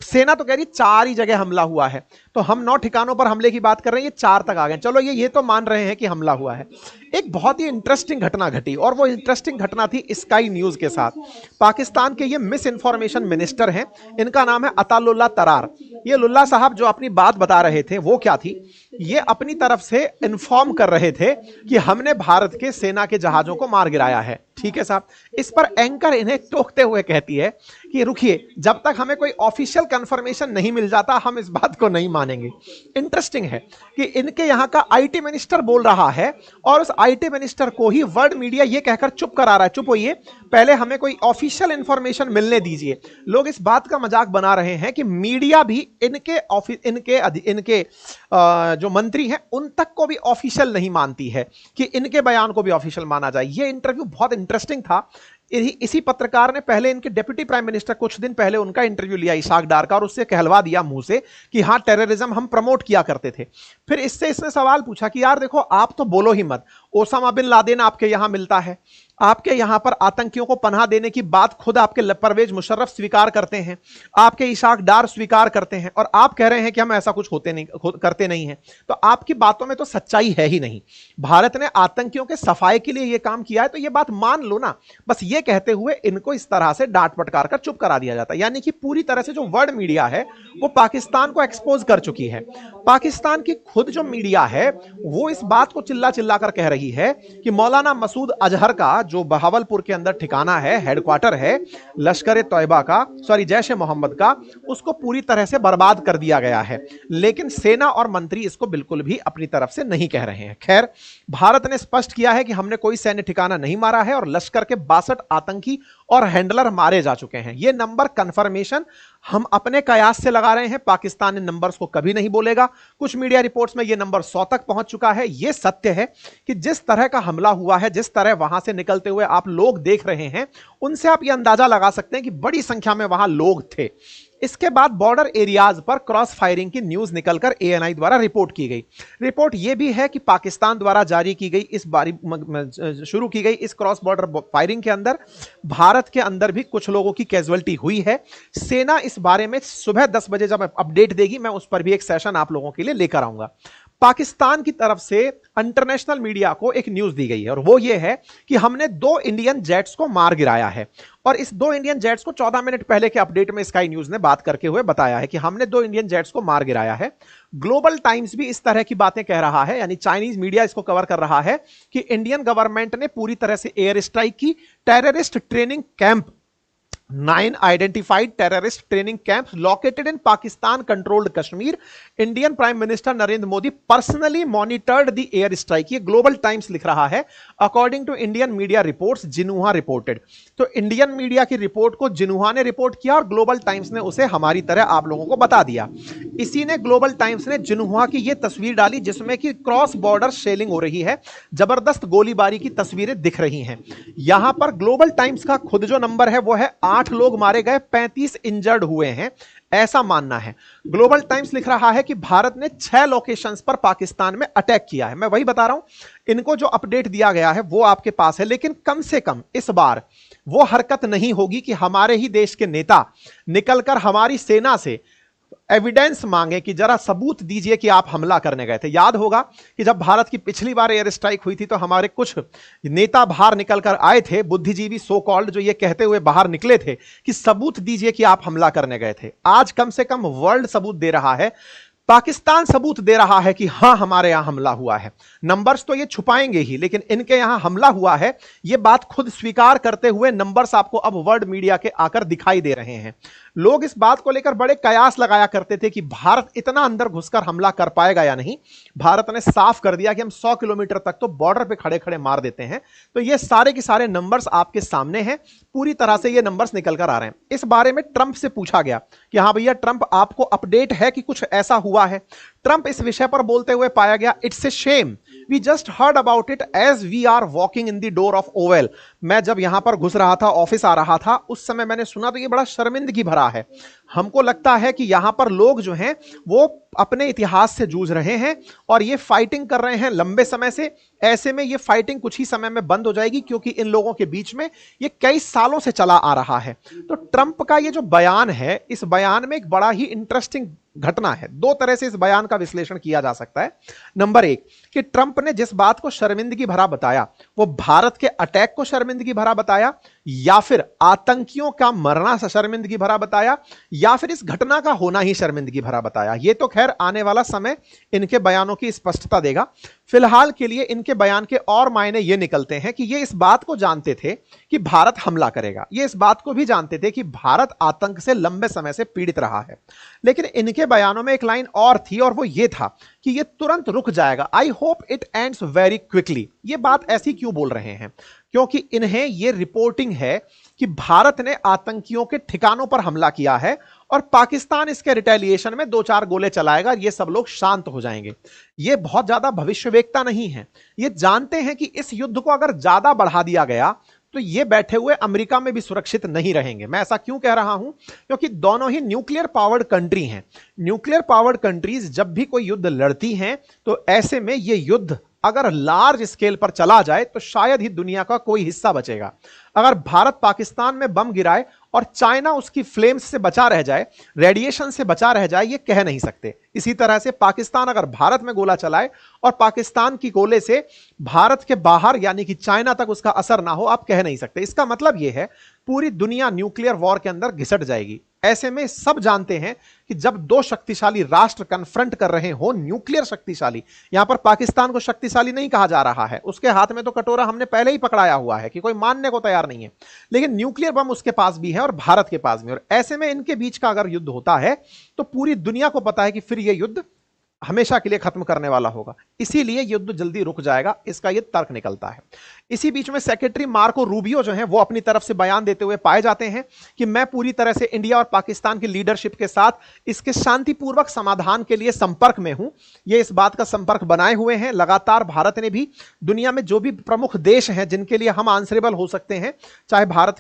सेना तो कह रही 4 ही जगह हमला हुआ है, तो हम 9 ठिकानों पर हमले की बात कर रहे हैं, ये 4 तक आ गए। चलो ये तो मान रहे हैं कि हमला हुआ है। एक बहुत ही इंटरेस्टिंग घटना घटी, और वो इंटरेस्टिंग घटना थी स्काई न्यूज के साथ। पाकिस्तान के ये मिस इन्फॉर्मेशन मिनिस्टर हैं, इनका नाम है अतालुल्लाह तरार। ये लुल्ला साहब जो अपनी बात बता रहे थे वो क्या थी, ये अपनी तरफ से इन्फॉर्म कर रहे थे कि हमने भारत के सेना के जहाजों को मार गिराया है। ठीक है साहब। इस पर एंकर इन्हें टोकते हुए कहती है कि रुकिए, जब तक हमें कोई ऑफिशियल कंफर्मेशन नहीं मिल जाता हम इस बात को नहीं मानेंगे। इंटरेस्टिंग है कि इनके यहां का आईटी मिनिस्टर बोल रहा है, और उस आईटी मिनिस्टर को ही वर्ल्ड मीडिया ये कहकर चुप करा रहा है, चुप होइए, पहले हमें कोई ऑफिशियल इंफॉर्मेशन मिलने दीजिए। लोग इस बात का मजाक बना रहे हैं कि मीडिया भी इनके जो मंत्री हैं उन तक को भी ऑफिशियल नहीं मानती है कि इनके बयान को भी ऑफिशियल माना जाए। ये इंटरव्यू बहुत इंटरेस्टिंग था। इसी पत्रकार ने पहले इनके डिप्टी प्राइम मिनिस्टर, कुछ दिन पहले उनका इंटरव्यू लिया इसाक डार का, और उससे कहलवा दिया मुंह से कि हां टेररिज्म हम प्रमोट किया करते थे। फिर इससे इसने सवाल पूछा कि यार देखो, आप तो बोलो ही मत, ओसामा बिन लादेन आपके यहां मिलता है, आपके यहां पर आतंकियों को पनाह देने की बात खुद आपके परवेज मुशर्रफ स्वीकार करते हैं, आपके इसाक डार स्वीकार करते हैं, और आप कह रहे हैं कि हम ऐसा कुछ करते नहीं हैं। तो आपकी बातों में तो सच्चाई है ही नहीं। भारत ने आतंकियों के सफाई के लिए यह काम किया है तो यह बात मान लो ना। बस ये कहते हुए इनको इस तरह से डांट फटकार कर चुप करा दिया जाता है। यानी कि पूरी तरह से जो वर्ल्ड मीडिया है वो पाकिस्तान को एक्सपोज कर चुकी है। पाकिस्तान की खुद जो मीडिया है वो इस बात को चिल्ला चिल्ला कर कह रही है कि मौलाना मसूद अजहर का जो बहावलपुर के अंदर ठिकाना है, हेडक्वार्टर है लश्कर तौयबा का, सॉरी जैश ए मोहम्मद का, उसको पूरी तरह से बर्बाद कर दिया गया है। लेकिन सेना और मंत्री इसको बिल्कुल भी अपनी तरफ से नहीं कह रहे हैं। खैर, भारत ने स्पष्ट किया है कि हमने कोई सैन्य ठिकाना नहीं मारा है और लश्कर के 62 आतंकी और हैंडलर मारे जा चुके हैं। यह नंबर कंफर्मेशन हम अपने कयास से लगा रहे हैं, पाकिस्तान इन नंबर्स को कभी नहीं बोलेगा। कुछ मीडिया रिपोर्ट्स में यह नंबर 100 तक पहुंच चुका है। यह सत्य है कि जिस तरह का हमला हुआ है, जिस तरह वहां से निकलते हुए आप लोग देख रहे हैं, उनसे आप यह अंदाजा लगा सकते हैं कि बड़ी संख्या में वहां लोग थे। इसके बाद बॉर्डर एरियाज पर क्रॉस फायरिंग की न्यूज निकलकर एएनआई द्वारा रिपोर्ट की गई। रिपोर्ट यह भी है कि पाकिस्तान द्वारा जारी की गई शुरू की गई इस क्रॉस बॉर्डर फायरिंग के अंदर भारत के अंदर भी कुछ लोगों की कैजुअल्टी हुई है। सेना इस बारे में सुबह 10 बजे जब अपडेट देगी, मैं उस पर भी एक सेशन आप लोगों के लिए लेकर आऊंगा। पाकिस्तान की तरफ से इंटरनेशनल मीडिया को एक न्यूज दी गई है और वो ये है कि हमने 2 इंडियन जेट्स को मार गिराया है। और इस 2 इंडियन जेट्स को 14 मिनट पहले के अपडेट में स्काई न्यूज ने बात करके हुए बताया है कि हमने 2 इंडियन जेट्स को मार गिराया है। ग्लोबल टाइम्स भी इस तरह की बातें कह रहा है, यानी चाइनीज मीडिया इसको कवर कर रहा है कि इंडियन गवर्नमेंट ने पूरी तरह से एयर स्ट्राइक की। Terrorist training camp 9 identified terrorist training camps located in Pakistan controlled Kashmir. Indian prime minister Narendra Modi personally monitored the air strike. ये ग्लोबल टाइम्स लिख रहा है, according to Indian media reports Xinhua reported. तो इंडियन मीडिया की report को Xinhua ने report किया और ग्लोबल टाइम्स ने उसे हमारी तरह आप लोगों को बता दिया। इसी ने ग्लोबल टाइम्स ने जिन्हुआ की यह तस्वीर डाली जिसमें कि क्रॉस बॉर्डर शेलिंग हो रही है, जबरदस्त गोलीबारी की तस्वीरें दिख रही हैं। यहां पर ग्लोबल टाइम्स का खुद जो नंबर है वो है 8 लोग मारे गए, 35 इंजर्ड हुए हैं, ऐसा मानना है। ग्लोबल टाइम्स लिख रहा है कि भारत ने 6 लोकेशंस पर पाकिस्तान में अटैक किया है। मैं वही बता रहा हूं, इनको जो अपडेट दिया गया है वो आपके पास है, लेकिन कम से कम इस बार वो हरकत नहीं होगी कि हमारे ही देश के नेता निकलकर हमारी सेना से एविडेंस मांगे कि जरा सबूत दीजिए कि आप हमला करने गए थे। याद होगा कि जब भारत की पिछली बार एयर स्ट्राइक हुई थी तो हमारे कुछ नेता बाहर निकलकर आए थे, बुद्धिजीवी सो कॉल्ड, जो ये कहते हुए बाहर निकले थे कि सबूत दीजिए कि आप हमला करने गए थे। आज कम से कम वर्ल्ड सबूत दे रहा है, पाकिस्तान सबूत दे रहा है कि हां हमारे यहां हमला हुआ है। नंबर्स तो ये छुपाएंगे ही, लेकिन इनके यहां हमला हुआ है ये बात खुद स्वीकार करते हुए नंबर्स आपको अब वर्ल्ड मीडिया के आकर दिखाई दे रहे हैं। लोग इस बात को लेकर बड़े कयास लगाया करते थे कि भारत इतना अंदर घुसकर हमला कर पाएगा या नहीं। भारत ने साफ कर दिया कि हम 100 किलोमीटर तक तो बॉर्डर पे खड़े खड़े मार देते हैं। तो ये सारे के सारे नंबर्स आपके सामने हैं, पूरी तरह से ये नंबर्स निकल कर आ रहे हैं। इस बारे में ट्रंप से पूछा गया कि हां भैया ट्रंप, आपको अपडेट है कि कुछ ऐसा हुआ हुआ है। ट्रंप इस विषय पर बोलते हुए पाया गया, it's a shame we just heard about it as we are walking in the door of Oval. मैं जब यहां पर घुस रहा था, ऑफिस आ रहा था, उस समय मैंने सुना तो ये बड़ा शर्मिंदगी भरा है। हमको लगता है कि यहां पर लोग जो हैं वो अपने इतिहास से जूझ रहे हैं और ये फाइटिंग कर रहे हैं लंबे समय से। ऐसे में ये फाइटिंग कुछ ही समय में बंद हो जाएगी, क्योंकि इन लोगों के बीच में ये कई सालों से चला आ रहा है। तो ट्रंप का ये जो बयान है, इस बयान में एक बड़ा ही इंटरेस्टिंग घटना है। दो तरह से इस बयान का विश्लेषण किया जा सकता है। नंबर एक, कि ट्रंप ने जिस बात को शर्मिंदगी भरा बताया, वो भारत के अटैक को शर्मिंदगी भरा बताया, या फिर आतंकियों का मरना शर्मिंदगी भरा बताया, या फिर इस घटना का होना ही शर्मिंदगी भरा बताया। ये तो खैर आने वाला समय इनके बयानों की स्पष्टता देगा। फिलहाल के लिए इनके बयान के और मायने ये निकलते हैं कि ये इस बात को जानते थे कि भारत हमला करेगा, ये इस बात को भी जानते थे कि भारत आतंक से लंबे समय से पीड़ित रहा है। लेकिन इनके बयानों में एक लाइन और थी, और वो ये था कि ये तुरंत रुक जाएगा। I hope it ends very quickly. ये बात ऐसी क्यों बोल रहे हैं? क्योंकि इन्हें ये रिपोर्टिंग है कि भारत ने आतंकियों के ठिकानों पर हमला किया है और पाकिस्तान इसके रिटेलिएशन में 2-4 गोले चलाएगा, ये सब लोग शांत हो जाएंगे। ये बहुत ज्यादा भविष्यवेत्ता नहीं है। ये जानते हैं कि इस युद्ध को अगर ज्यादा बढ़ा दिया गया तो ये बैठे हुए अमेरिका में भी सुरक्षित नहीं रहेंगे। मैं ऐसा क्यों कह रहा हूं? क्योंकि दोनों ही न्यूक्लियर पावर्ड कंट्री हैं। न्यूक्लियर पावर्ड कंट्रीज जब भी कोई युद्ध लड़ती हैं तो ऐसे में ये युद्ध अगर लार्ज स्केल पर चला जाए तो शायद ही दुनिया का कोई हिस्सा बचेगा। अगर भारत पाकिस्तान में बम गिराए और चाइना उसकी फ्लेम्स से बचा रह जाए, रेडिएशन से बचा रह जाए, ये कह नहीं सकते। इसी तरह से पाकिस्तान अगर भारत में गोला चलाए और पाकिस्तान की गोले से भारत के बाहर यानी कि चाइना तक उसका असर ना हो, आप कह नहीं सकते। इसका मतलब यह है पूरी दुनिया न्यूक्लियर वॉर के अंदर घिसट जाएगी। ऐसे में सब जानते हैं कि जब दो शक्तिशाली राष्ट्र कन्फ्रंट कर रहे हो, न्यूक्लियर शक्तिशाली, यहां पर पाकिस्तान को शक्तिशाली नहीं कहा जा रहा है, उसके हाथ में तो कटोरा हमने पहले ही पकड़ाया हुआ है कि कोई मानने को तैयार नहीं है, लेकिन न्यूक्लियर बम उसके पास भी है और भारत के पास भी। और ऐसे में इनके बीच का अगर युद्ध होता है तो पूरी दुनिया को पता है कि फिर यह युद्ध हमेशा के लिए खत्म करने वाला होगा। इसीलिए युद्ध जल्दी रुक जाएगा, इसका यह तर्क निकलता है। इसी बीच में सेक्रेटरी मार्को रूबियो जो हैं वो अपनी तरफ से बयान देते हुए पाए जाते हैं कि मैं पूरी तरह से इंडिया और पाकिस्तान की लीडरशिप के साथ इसके शांतिपूर्वक समाधान के लिए संपर्क में हूं। ये इस बात का संपर्क बनाए हुए हैं। लगातार भारत ने भी दुनिया में जो भी प्रमुख देश हैं जिनके लिए हम आंसरेबल हो सकते हैं, चाहे भारत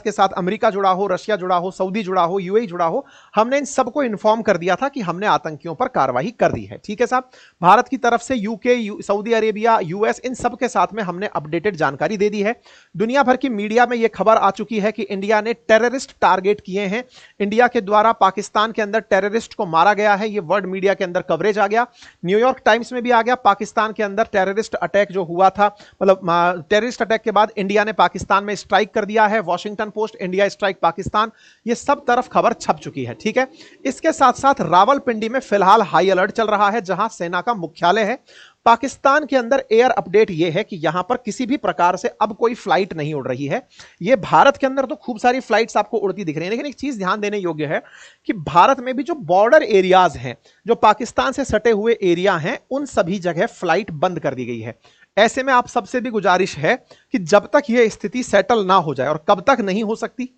के साथ अमेरिका जुड़ा हो, रशिया जुड़ा हो, सऊदी जुड़ा हो, यूएई जुड़ा हो, हमने इन सबको इन्फॉर्म कर दिया था कि हमने आतंकियों पर कार्रवाई कर दी है। ठीक है साहब, भारत की तरफ से यूके, सऊदी अरेबिया, यूएस, इन सब के साथ में हमने अपडेटेड जानकारी दे दी है। दुनिया भर की मीडिया में यह खबर आ चुकी है कि इंडिया ने टेररिस्ट टारगेट किए हैं, इंडिया के द्वारा पाकिस्तान के अंदर टेररिस्ट को मारा गया है। यह वर्ल्ड मीडिया के अंदर कवरेज आ गया, न्यूयॉर्क टाइम्स में भी आ गया। पाकिस्तान के अंदर टेररिस्ट अटैक जो हुआ था, मतलब टेररिस्ट अटैक के बाद इंडिया ने पाकिस्तान में स्ट्राइक कर दिया है। Washington post, India strike Pakistan, यह सब तरफ खबर छप चुकी है। ठीक है, इसके साथ साथ रावलपिंडी में फिलहाल हाई अलर्ट चल रहा है, जहां सेना का मुख्यालय है। पाकिस्तान के अंदर एयर अपडेट यह है कि यहां पर किसी भी प्रकार से अब कोई फ्लाइट नहीं उड़ रही है। यह भारत के अंदर तो खूब सारी फ्लाइट्स आपको उड़ती दिख रही है, लेकिन एक चीज ध्यान देने योग्य है कि भारत में भी जो बॉर्डर एरियाज हैं, जो पाकिस्तान से सटे हुए एरिया हैं, उन सभी जगह फ्लाइट बंद कर दी गई है। ऐसे में आप सबसे भी गुजारिश है कि जब तक यह स्थिति सेटल ना हो जाए, और कब तक नहीं हो सकती,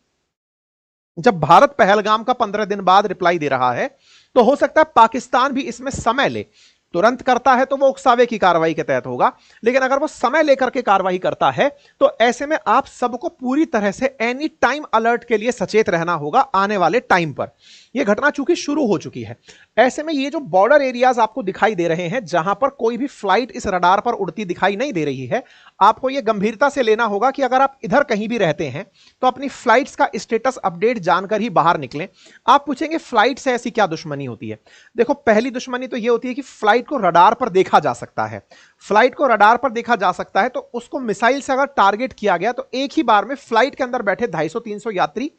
जब भारत पहलगाम का 15 दिन बाद रिप्लाई दे रहा है, तो हो सकता है पाकिस्तान भी इसमें समय ले। तुरंत करता है तो वो उकसावे की कार्रवाई के तहत होगा, लेकिन अगर वो समय लेकर के कार्रवाई करता है तो ऐसे में आप सबको पूरी तरह से एनी टाइम अलर्ट के लिए सचेत रहना होगा आने वाले टाइम पर। यह घटना चूंकि शुरू हो चुकी है, ऐसे में ये जो बॉर्डर एरियाज आपको दिखाई दे रहे हैं, जहां पर कोई भी फ्लाइट इस रडार पर उड़ती दिखाई नहीं दे रही है, आपको यह गंभीरता से लेना होगा कि अगर आप इधर कहीं भी रहते हैं तो अपनी फ्लाइट्स का स्टेटस अपडेट जानकर ही बाहर निकलें। आप पूछेंगे फ्लाइट से ऐसी क्या दुश्मनी होती है? देखो, पहली दुश्मनी तो यह होती है कि फ्लाइट को रडार पर देखा जा सकता है। फ्लाइट को रडार पर देखा जा सकता है तो उसको मिसाइल से अगर टारगेट किया गया तो एक ही बार में फ्लाइट के अंदर बैठे 250-300 यात्री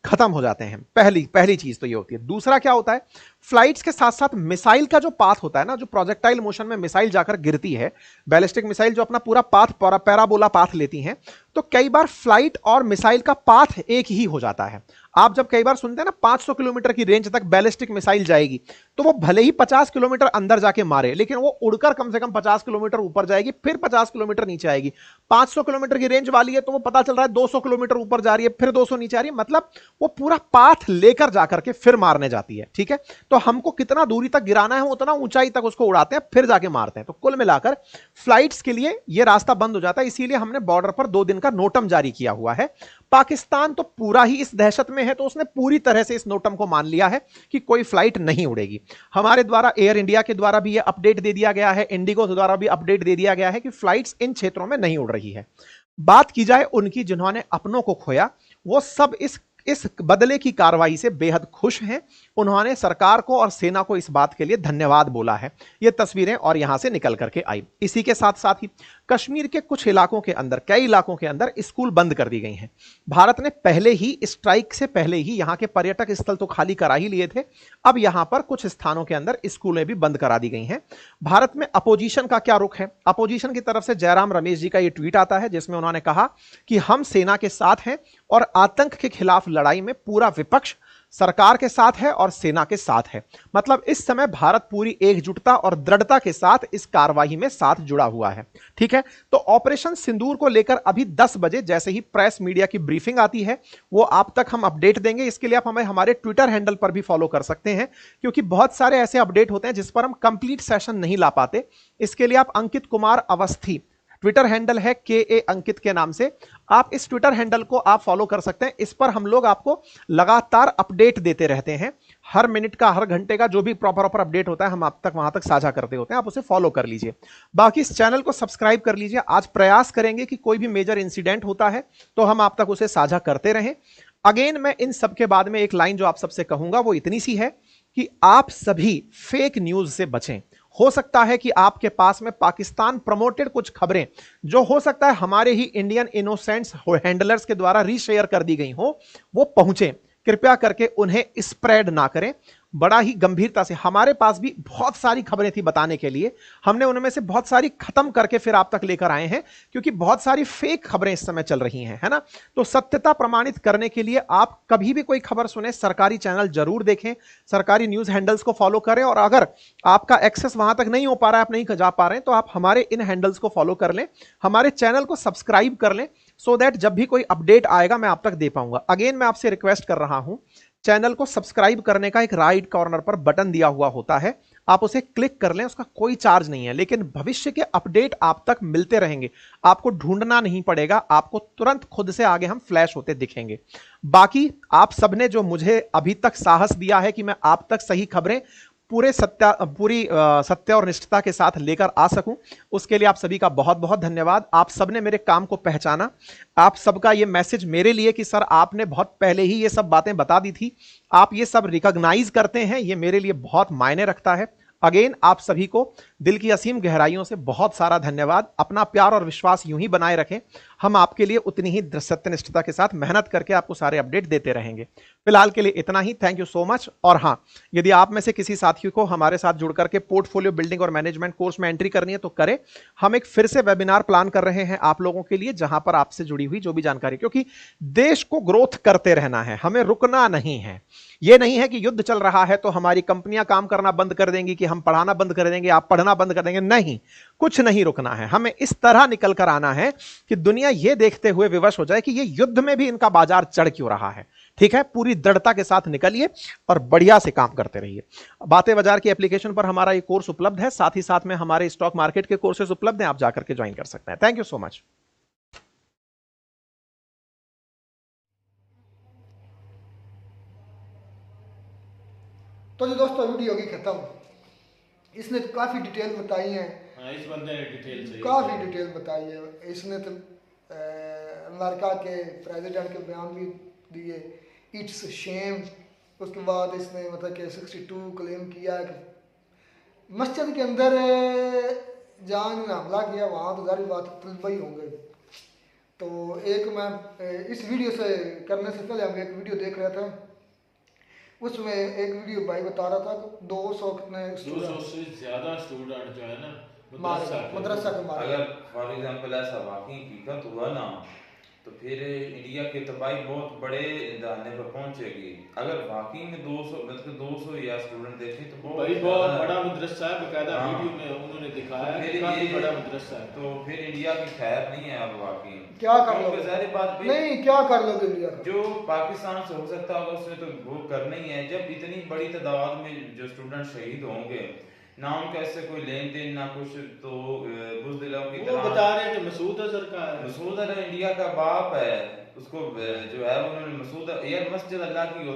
खत्म हो जाते हैं। पहली चीज तो ये होती है। दूसरा क्या होता है, फ्लाइट्स के साथ साथ मिसाइल का जो पाथ होता है ना, जो प्रोजेक्टाइल मोशन में मिसाइल जाकर गिरती है, बैलिस्टिक मिसाइल जो अपना पूरा पाथ पैराबोला पाथ लेती हैं, तो कई बार फ्लाइट और मिसाइल का पाथ एक ही हो जाता है। आप जब कई बार सुनते हैं ना 500 किलोमीटर की रेंज तक बैलिस्टिक मिसाइल जाएगी, तो वो भले ही 50 किलोमीटर अंदर जाके मारे, लेकिन वो उड़कर कम से कम 50 किलोमीटर ऊपर जाएगी, फिर 50 किलोमीटर नीचे आएगी। 500 किलोमीटर की रेंज वाली है तो वो पता चल रहा है 200 किलोमीटर ऊपर जा रही है, फिर 200 नीचे आ रही है, मतलब वो पूरा पाथ लेकर जाकर के फिर मारने जाती है। ठीक है, तो तो हमको कितना दूरी तक गिराना है उतना ऊंचाई तक उसको उड़ाते हैं, फिर जाके मारते हैं। तो कुल मिलाकर फ्लाइट्स के लिए यह रास्ता बंद हो जाता है, इसीलिए हमने बॉर्डर पर 2 दिन का नोटम जारी किया हुआ है। पाकिस्तान तो पूरा ही इस दहशत में है, तो उसने पूरी तरह से इस नोटम को मान लिया है कि कोई फ्लाइट नहीं उड़ेगी। हमारे द्वारा, एयर इंडिया के द्वारा भी यह अपडेट दे दिया गया है, इंडिगो द्वारा भी अपडेट दे दिया गया है कि फ्लाइट्स इन क्षेत्रों में नहीं उड़ रही है। बात की जाए उनकी जिन्होंने अपनों को खोया, वो सब इस बदले की कार्रवाई से बेहद खुश हैं। उन्होंने सरकार को और सेना को इस बात के लिए धन्यवाद बोला है। ये तस्वीरें और यहां से निकल करके आई। इसी के साथ साथ ही कश्मीर के कुछ इलाकों के अंदर, कई इलाकों के अंदर स्कूल बंद कर दी गई हैं। भारत ने पहले ही, स्ट्राइक से पहले ही यहां के पर्यटक स्थल तो खाली करा ही लिए थे, अब यहां पर कुछ स्थानों के अंदर स्कूलें भी बंद करा दी गई हैं। भारत में अपोजिशन का क्या रुख है? अपोजिशन की तरफ से जयराम रमेश जी का यह ट्वीट आता है जिसमें उन्होंने कहा कि हम सेना के साथ हैं और आतंक के खिलाफ लड़ाई में पूरा विपक्ष सरकार के साथ है और सेना के साथ है। मतलब इस समय भारत पूरी एकजुटता और दृढ़ता के साथ इस कार्रवाई में साथ जुड़ा हुआ है। ठीक है, तो ऑपरेशन सिंदूर को लेकर अभी 10 बजे जैसे ही प्रेस मीडिया की ब्रीफिंग आती है वो आप तक हम अपडेट देंगे। इसके लिए आप हमें हमारे ट्विटर हैंडल पर भी फॉलो कर सकते हैं, क्योंकि बहुत सारे ऐसे अपडेट होते हैं जिस पर हम कंप्लीट सेशन नहीं ला पाते। इसके लिए आप अंकित कुमार अवस्थी, ट्विटर हैंडल है KA अंकित के नाम से, आप इस ट्विटर हैंडल को आप फॉलो कर सकते हैं। इस पर हम लोग आपको लगातार अपडेट देते रहते हैं। हर मिनट का, हर घंटे का जो भी प्रॉपर अपडेट होता है हम आप तक वहां तक साझा करते होते हैं, आप उसे फॉलो कर लीजिए। बाकी इस चैनल को सब्सक्राइब कर लीजिए। आज प्रयास करेंगे कि कोई भी मेजर इंसिडेंट होता है तो हम आप तक उसे साझा करते रहें। अगेन मैं इन सब के बाद में एक लाइन जो आप सबसे कहूंगा वो इतनी सी है कि आप सभी फेक न्यूज से बचें। हो सकता है कि आपके पास में पाकिस्तान प्रमोटेड कुछ खबरें जो हो सकता है हमारे ही इंडियन इनोसेंट्स हैंडलर्स के द्वारा रीशेयर कर दी गई हो, वो पहुंचे। कृपया करके उन्हें स्प्रेड ना करें। बड़ा ही गंभीरता से, हमारे पास भी बहुत सारी खबरें थी बताने के लिए, हमने उनमें से बहुत सारी खत्म करके फिर आप तक लेकर आए हैं, क्योंकि बहुत सारी फेक खबरें इस समय चल रही हैं, है ना। तो सत्यता प्रमाणित करने के लिए आप कभी भी कोई खबर सुने, सरकारी चैनल जरूर देखें, सरकारी न्यूज हैंडल्स को फॉलो करें, और अगर आपका एक्सेस वहां तक नहीं हो पा रहा है, आप नहीं जा पा रहे हैं, तो आप हमारे इन हैंडल्स को फॉलो कर लें, हमारे चैनल को सब्सक्राइब कर लें, सो दैट जब भी कोई अपडेट आएगा मैं आप तक दे पाऊंगा। अगेन मैं आपसे रिक्वेस्ट कर रहा हूं, चैनल को सब्सक्राइब करने का एक राइट कॉर्नर पर बटन दिया हुआ होता है, आप उसे क्लिक कर लें, उसका कोई चार्ज नहीं है, लेकिन भविष्य के अपडेट आप तक मिलते रहेंगे, आपको ढूंढना नहीं पड़ेगा, आपको तुरंत खुद से आगे हम फ्लैश होते दिखेंगे। बाकी आप सबने जो मुझे अभी तक साहस दिया है कि मैं आप तक सही खबरें पूरी सत्य और निष्ठता के साथ लेकर आ सकूं, उसके लिए आप सभी का बहुत बहुत धन्यवाद। आप सबने मेरे काम को पहचाना, आप सबका ये मैसेज मेरे लिए कि सर आपने बहुत पहले ही ये सब बातें बता दी थी, आप ये सब रिकॉग्नाइज करते हैं, ये मेरे लिए बहुत मायने रखता है। अगेन आप सभी को दिल की असीम गहराइयों से बहुत सारा धन्यवाद। अपना प्यार और विश्वास यूं ही बनाए रखें, हम आपके लिए उतनी ही सत्यनिष्ठता के साथ मेहनत करके आपको सारे अपडेट देते रहेंगे। फिलहाल के लिए इतना ही, थैंक यू सो मच। और हाँ, यदि आप में से किसी साथी को हमारे साथ जुड़ करके पोर्टफोलियो बिल्डिंग और मैनेजमेंट कोर्स में एंट्री करनी है तो करें। हम एक फिर से वेबिनार प्लान कर रहे हैं आप लोगों के लिए, जहां पर आपसे जुड़ी हुई जो भी जानकारी, क्योंकि देश को ग्रोथ करते रहना है, हमें रुकना नहीं है। यह नहीं है कि युद्ध चल रहा है तो हमारी कंपनियां काम करना बंद कर देंगी, कि हम पढ़ाना बंद कर देंगे, आप पढ़ना बंद कर देंगे, नहीं, कुछ नहीं रुकना है। हमें इस तरह निकल कर आना है कि दुनिया यह देखते हुए विवश हो जाए कि यह युद्ध में भी इनका बाजार चढ़ क्यों रहा है। ठीक है, पूरी दृढ़ता के साथ निकलिए और बढ़िया से काम करते रहिए। बातें बाजार की एप्लीकेशन पर हमारा ये कोर्स उपलब्ध है, साथ ही साथ में हमारे स्टॉक मार्केट के कोर्सेज उपलब्ध हैं, आप जाकर के ज्वाइन कर सकते हैं। Thank you so much. तो जी दोस्तों, वीडियो होगी खत्म। इसने तो काफ़ी डिटेल बताई है। हाँ, इस बंदे ने डिटेल से काफ़ी डिटेल बताई है इसने तो। अमेरिका के प्रेसिडेंट के बयान भी दिए, इट्स शेम। उसके बाद इसने मतलब कि 62 क्लेम किया कि मस्जिद के अंदर जहाँ इन्होंने हमला किया वहाँ तो जारी बात तलबा ही होंगे। तो एक मैं इस वीडियो से करने से पहले हम एक वीडियो देख रहे थे, उसमें एक वीडियो भाई बता रहा था कि 200 से ज्यादा स्टूडेंट जो है ना मदरसा के मारे। अगर फॉर एग्जांपल ऐसा वाकई हकीकत हुआ ना तो फिर इंडिया की तबाही बहुत बड़े दाने पर पहुंचेगी। अगर वाकई में 200 मतलब 200 या स्टूडेंट देखें तो भाई बहुत ज्यादा- बड़ा मदरसा है, बकायदा हाँ। वीडियो में उन्होंने दिखाया तो है फिर कि काफी ये- बड़ा मदरसा है। तो फिर इंडिया की खैर नहीं है अब वाकई। क्या कर क्योंकि लोगे? ज़ाहिर बात भाई, नहीं, क्या कर लोगे इंडिया का? जो पाकिस्तान से हो सकता होगा उसमें तो वो करना ही है। जब इतनी बड़ी तादाद में जो स्टूडेंट शहीद होंगे, ना उनका इससे कोई लेन देन ना कुछ, तो बुज़दिलों की वो तरह बता रहे हैं कि मसूद अजहर का है। मसूद अजहर इंडिया का बाप है, उसको जो है उन्होंने मसूद यार मस्जिद अल्लाह की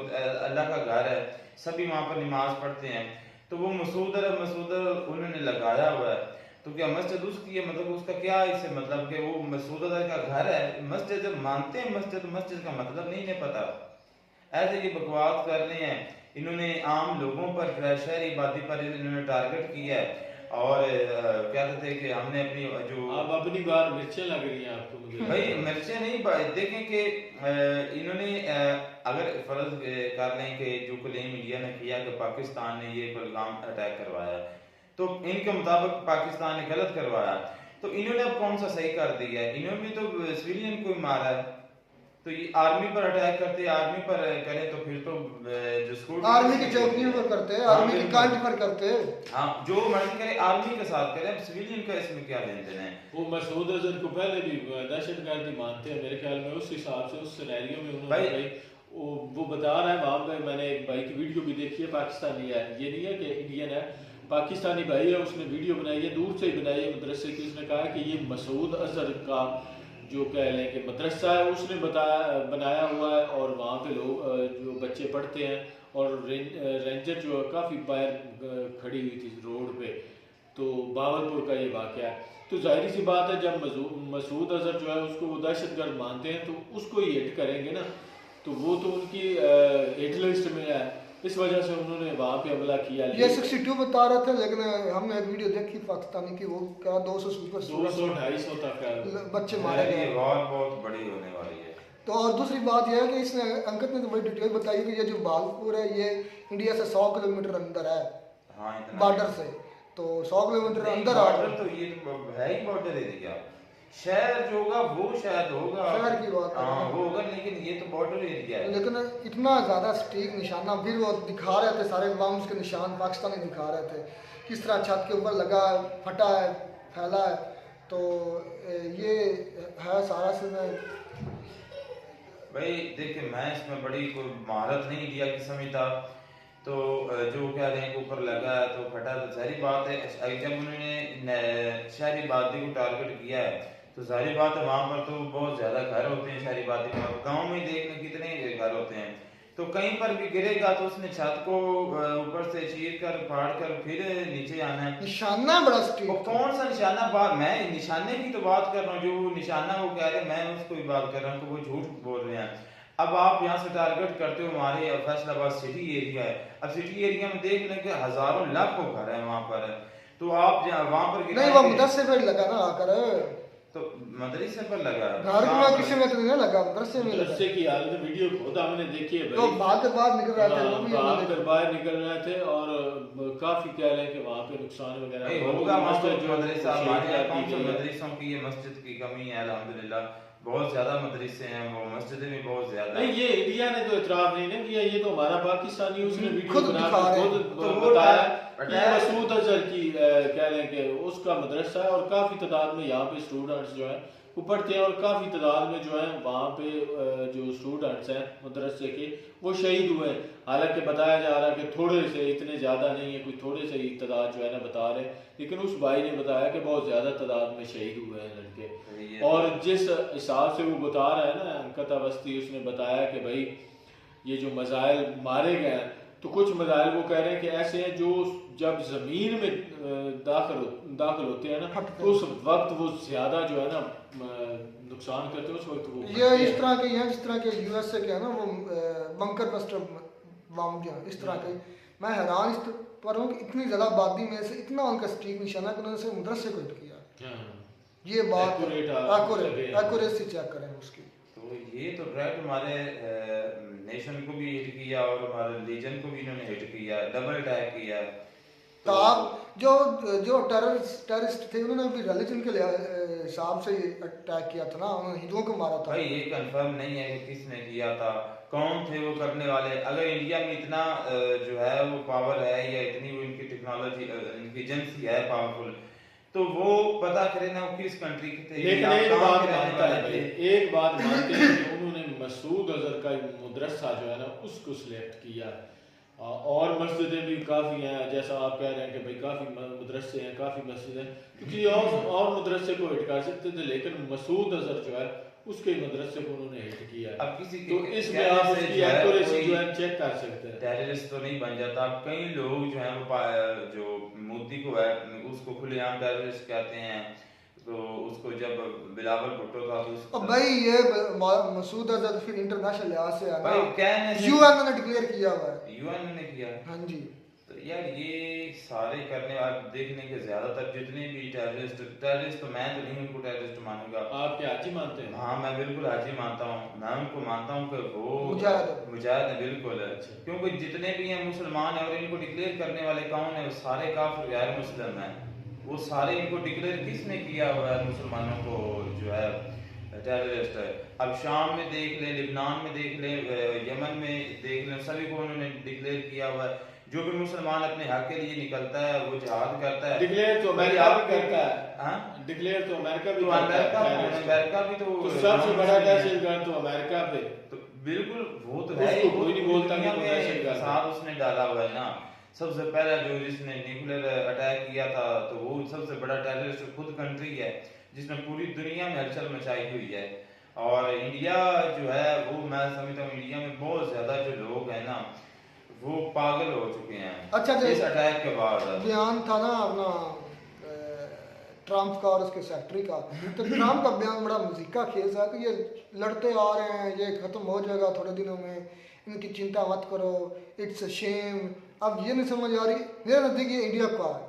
अल्लाह का घर है, सभी वहाँ पर नमाज पढ़ते हैं, तो वो मसूद अजहर उन्होंने लगाया हुआ है। तो क्या मस्जिद उसकी है? मतलब उसका क्या इससे मतलब कि वो मसूद अजहर का घर है? मस्जिद जब मानते हैं मस्जिद का मतलब नहीं है पता। ऐसे ये बकवास कर रहे हैं। इन्होंने आम लोगों पर जो है शहरी आबादी पर इन्होंने टारगेट किया है। और क्या कहते हैं कि हमने अपनी जो अब अपनी बार मिर्चें लग रही हैं आपको मुझे भाई मिर्चें नहीं देखें कि इन्होंने अगर फर्ज कर लें कि जो क्लेम इंडिया ने किया कि पाकिस्तान ने ये पहलगाम अटैक करवाया, तो इनके मुताबिक पाकिस्तान ने गलत करवाया, तो इन्होंने अब कौन सा सही कर दिया है? इन्होंने तो सिविलियन को ही मारा है। तो ये आर्मी पर अटैक करते, आर्मी पर करें तो फिर तो जो स्कूल आर्मी की चौकियों पर करते हैं, आर्मी की कांट पर करते हैं। हाँ, जो मर्जी करे आर्मी के साथ करे, अब सिविलियन का इसमें क्या लेन देन है? वो मसूद अजहर को पहले भी दहशतगर्दी मानते हैं मेरे ख्याल में। उस हिसाब से उस सिनेरियो में उन्होंने भाई- भाई वो बता रहा है वहाँ पे, मैंने एक भाई की वीडियो भी देखी है, पाकिस्तानी है, ये नहीं है कि इंडियन है, पाकिस्तानी भाई है, उसने वीडियो बनाई है, दूर से ही बनाई है मदरसे की। उसने कहा कि ये मसूद अजहर का जो कह लें कि मदरसा है उसने बनाया हुआ है, और वहाँ पे लोग जो बच्चे पढ़ते हैं, और रेंजर जो काफ़ी बाहर खड़ी हुई थी रोड पे। तो बावलपुर का ये वाक़या है। तो जाहिर सी बात है जब मसूद अजहर जो है उसको वो दहशतगर्द मानते हैं तो उसको ही हिट करेंगे ना, तो वो तो उनकी हिट लिस्ट में है, इस वजह से उन्होंने वहाँ पे हमला किया। ये 62 बता रहे थे, लेकिन हमने एक वीडियो देखी पाकिस्तानी की, वो क्या 200 सुपर 200-250 तक है। बच्चे मारे ये गए। वॉर बहुत बड़ी होने वाली है। तो और दूसरी बात यह है कि इसने अंकित ने तो बड़ी डिटेल बताई कि ये जो बागलपुर है ये इंडिया से 100 किलोमीटर अंदर है, हाँ, इतना बॉर्डर से। तो 100 किलोमीटर नहीं, अंदर आ बॉर्डर तो ये तो है ही बॉर्डर एरिया। शहर जो होगा वो शायद होगा, शहर की बात है। हाँ वो होगा, लेकिन ये तो बॉर्डर एरिया है। लेकिन इतना ज़्यादा स्टीक निशाना, फिर वो दिखा रहे थे सारे बम्स के निशान पाकिस्तानी दिखा रहे थे, किस तरह छत के ऊपर लगा है, फटा है, फैला है। तो ये है सारा से मैं भाई देखिए, मैं इसमें बड़ी कोई महारत नहीं इंडिया की समझता। तो जो कह रहे हैं कि ऊपर लगा है तो फटा, तो सारी बात है। जब उन्होंने शहरी आबादी को टारगेट किया है तो सारी बात है वहाँ पर तो बहुत ज़्यादा घर होते हैं शहरी आबादी में। गाँव में देख लें कितने घर होते हैं, तो कहीं पर भी गिरेगा तो उसने छत को ऊपर से चीर कर फाड़ कर फिर नीचे आना है। निशाना बड़ा वो स्टीक। कौन सा निशाना? बात मैं निशाने की तो बात कर रहा हूँ, जो निशाना वो कह रहे हैं मैं उसको भी बात कर रहा हूँ कि वो झूठ बोल रहे हैं। अब आप यहाँ से टारगेट करते हो हमारे फैसलाबाद सिटी एरिया है। अब सिटी एरिया में देख लें कि हजारों लाखों घर है वहाँ पर, तो आप वहाँ पर नहीं, वो गिराएंगे मदरसे पे लगा ना आकर, तो मदरसे पर लगा घर में किसी में तो नहीं लगा, मदरसे में लगा। मदरसे की हालत वीडियो खुद हमने देखी है तो भाई। भाग के बाद निकल रहे थे वो भी हमने भाग कर देखा। बाहर निकल रहे थे, और काफी कह रहे हैं कि वहाँ पे नुकसान वगैरह नहीं बहुत होगा वहाँ पर मस्जिद जो मदरसा। शहीद हमारे यहाँ कर कौन दी सा गई है। मदरसों की ये मस्जिद की कमी है? अल्हम्दुलिल्लाह बहुत ज्यादा मदरसे हैं, वो मस्जिदें भी बहुत ज्यादा नहीं, ये इंडिया ने तो इतराफ नहीं ना किया, ये तो हमारा पाकिस्तानी उसने वीडियो खुद बना दिखा के रहे खुद हैं। तो वो बताया कि अटैक- मसूद अजहर की कह रहे हैं कि उसका मदरसा है, और काफी तादाद में यहाँ पे स्टूडेंट्स जो है वो पढ़ते हैं, और काफी तादाद में जो है वहाँ पे जो स्टूडेंट्स हैं मदरसे के वो शहीद हुए हैं। हालांकि बताया जा रहा है कि थोड़े से, इतने ज़्यादा नहीं है, कोई थोड़े से ही तादाद जो है ना बता रहे, लेकिन उस भाई ने बताया कि बहुत ज़्यादा तादाद में शहीद हुए हैं लड़के। और जिस हिसाब से वो बता रहा है ना अंकित अवस्थी, उसने बताया कि भाई ये जो मज़ाइल मारे गए हैं, तो कुछ मज़ाइल वो कह रहे हैं कि ऐसे हैं जो जब ज़मीन में दाखिल होते हैं ना तो उस वक्त वो ज़्यादा जो है ना नुकसान करते हैं, उस वक्त वो ये इस तरह के हैं जिस तरह के यूएसए के है ना वो बंकर बस्टर बम जो है, इस तरह के। मैं हैरान इस पर हूँ कि इतनी ज़्यादा आबादी में से इतना उनका स्टीक निशाना कि उन्होंने सिर्फ मदरसे को हिट किया। ये बात एक्यूरेसी चेक करें उसकी। तो ये तो डायरेक्ट हमारे नेशन को भी हिट किया और हमारे रीजन को भी इन्होंने हिट किया, डबल अटैक किया। तो आप जो जो टेररिस्ट थे उन्होंने भी रिलीजन के हिसाब से अटैक किया था ना, उन्होंने हिंदुओं को मारा था। भाई ये कंफर्म नहीं है कि किसने किया था, कौन थे वो करने वाले। अगर इंडिया में इतना जो है वो पावर है या इतनी वो इनकी टेक्नोलॉजी इनकी एजेंसी है पावरफुल, तो वो पता करे ना वो किस कंट्री के थे। लेकिन या एक कहाँ बात के रहने मानता वाले है, थे। एक बात मानते हैं कि उन्होंने मसूद अजहर का मदरसा जो है ना उसको सिलेक्ट किया। और मस्जिदें भी काफ़ी हैं, जैसा आप कह रहे हैं कि भाई काफ़ी मदरसे हैं, काफ़ी मस्जिद हैं, क्योंकि और मदरसे को हिट कर सकते थे, लेकिन मसूद अजहर जो है उसके मदरसे को उन्होंने हिट किया। अब किसी तो इसमें आप उसकी एक्यूरेसी जो है चेक कर सकते हैं। टेररिस्ट तो नहीं बन जाता। अब कई लोग जो है वो जो मोदी को है उसको खुलेआम टेररिस्ट कहते हैं, तो उसको जब बिलावल भुट्टो था तो अब भाई ये मसूद अजहर फिर इंटरनेशनल लिहाज से है भाई ना, कहने से यूएन ने डिक्लेयर किया हुआ है। यूएन ने किया। हाँ जी। तो यार ये सारे करने वाले देखने के ज्यादातर जितने भी टेररिस्ट तो मैं तो नहीं उनको टेररिस्ट मानूंगा। आप क्या हाजी मानते हैं? हाँ मैं बिल्कुल हाजी मानता हूँ, मैं उनको मानता हूँ कि वो मुजाहिद है बिल्कुल है। क्योंकि जितने भी हैं मुसलमान है और इनको डिक्लेयर करने वाले कौन है, वो सारे काफिर गैर मुस्लिम हैं। वो सारे इनको डिक्लेयर किसने किया हुआ है मुसलमानों को जो है टेररिस्ट है। अब शाम में देख ले, लिबनान में देख ले, यमन में देख ले, सभी को उन्होंने डिक्लेयर किया हुआ है। जो भी मुसलमान अपने हक के लिए निकलता है वो जिहाद करता है। डिक्लेयर तो अमेरिका भी करता है। हाँ डिक्लेयर तो अमेरिका भी तो अमेरिका भी तो सबसे बड़ा दहशतगर्द तो अमेरिका पे। तो बिल्कुल वो तो है, उसको कोई नहीं बोलता कि दुनिया वो में दहशतगर्द है। साथ उसने डाला हुआ है ना। सबसे पहला जो जिसने न्यूक्लियर अटैक किया था तो वो सबसे बड़ा टेररिस्ट खुद कंट्री है जिसने पूरी दुनिया में हलचल मचाई हुई है। और इंडिया जो है वो मैं समझता हूँ इंडिया में बहुत ज्यादा जो लोग हैं ना वो पागल हो चुके हैं। अच्छा जी, इस अटैक के बाद बयान था ना अपना ट्रम्प का और उसके सेक्रेटरी का, तो ट्रम्प का बयान बड़ा मजीका खेल था कि ये लड़ते आ रहे हैं, ये खत्म हो जाएगा थोड़े दिनों में, इनकी चिंता मत करो, इट्स शेम। अब ये नहीं समझ आ रही मेरे नज़दीक ये इंडिया का है,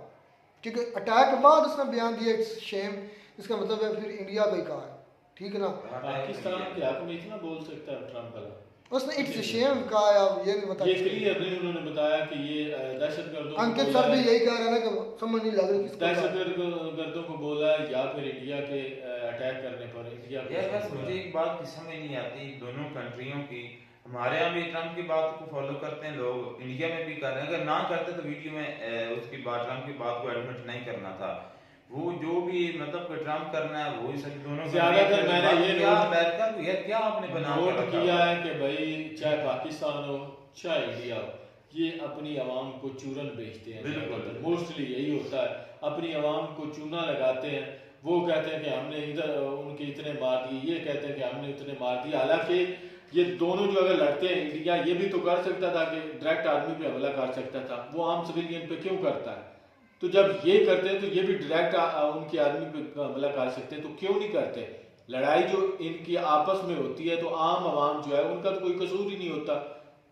क्योंकि अटैक के बाद उसने बयान दिया इट्स शेम, इसका मतलब है फिर इंडिया का ही कहा है, ठीक है ना। पाकिस्तान के हक में इतना बोल सकता है ट्रम्प वाला, उसने इट्स शेम कहा है। अब ये नहीं बता, ये क्लियर नहीं उन्होंने बताया कि ये दहशतगर्दों को अंकित सर भी यही कह रहे हैं ना कि समझ नहीं लग रही किसको कहा है। दहशतगर्दों को बोला है या फिर इंडिया के अटैक करने पर इंडिया को यार बस मुझे एक बात की समझ नहीं आती दोनों कंट्रियों की। हमारे यहाँ भी ट्रम्प की बात को फॉलो करते हैं लोग, इंडिया में भी कर रहे हैं। अगर ना करते तो वीडियो में उसकी बात ट्रम्प की बात को एडमिट नहीं करना था। वो जो भी मतलब कि ट्रम्प करना है वो ही सभी दोनों ज्यादातर मैंने ये क्या अमेरिका को यार क्या आपने बना नोट किया है कि भाई चाहे पाकिस्तान हो चाहे इंडिया हो, ये अपनी आवाम को चूरन बेचते हैं। बिल्कुल मोस्टली यही होता है, अपनी आवाम को चूना लगाते हैं। वो कहते हैं कि हमने इधर उनके इतने मार दिए, ये कहते हैं कि हमने इतने मार दिए। हालांकि ये दोनों जो अगर लड़ते हैं, इंडिया ये भी तो कर सकता था कि डायरेक्ट आर्मी पे हमला कर सकता था, वो आम सिविलियन पे क्यों करता है? तो जब ये करते हैं तो ये भी डायरेक्ट उनकी आर्मी पे हमला कर सकते हैं, तो क्यों नहीं करते? लड़ाई जो इनकी आपस में होती है तो आम आवाम जो है उनका तो कोई कसूर ही नहीं होता,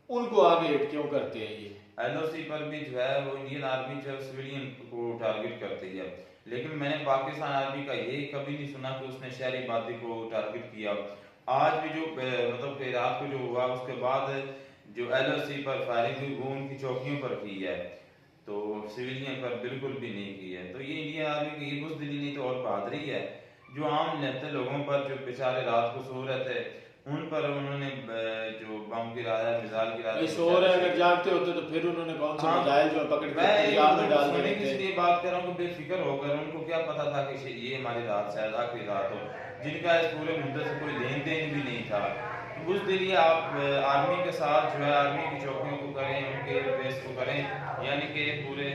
उनको आगे हिट क्यों करते हैं? ये एलओसी पर भी जो है वो इंडियन आर्मी जो है सिविलियन को टारगेट करती है, लेकिन मैंने पाकिस्तान आर्मी का ये कभी नहीं सुना कि उसने शहरी आबादी को टारगेट किया। आज भी जो मतलब कि रात को जो हुआ उसके बाद जो एलओसी पर फायरिंग हुई वो उनकी चौकियों पर की है, तो सिविलियन पर बिल्कुल भी नहीं की है। तो ये इंडियन आर्मी की ये बुज़दिली नहीं तो और बहादुरी है जो आम निहत्थे लोगों पर जो बेचारे रात को सो रहे थे उन पर उन्होंने जो बम गिराया, मिसाइल गिराया। सो रहे अगर जागते होते तो फिर उन्होंने कौन सा मिसाइल जो पकड़ के दरिया में डाल दिए थे। इसलिए बात कर रहा हूँ कि बेफिक्र होकर उनको क्या पता था कि ये हमारी रात शायद आखिरी रात हो, जिनका इस पूरे मुद्दे से कोई लेन देन भी नहीं था। तो उस दिन आप आर्मी के साथ जो है आर्मी की चौकियों को करें, उनके बेस को करें, यानी कि पूरे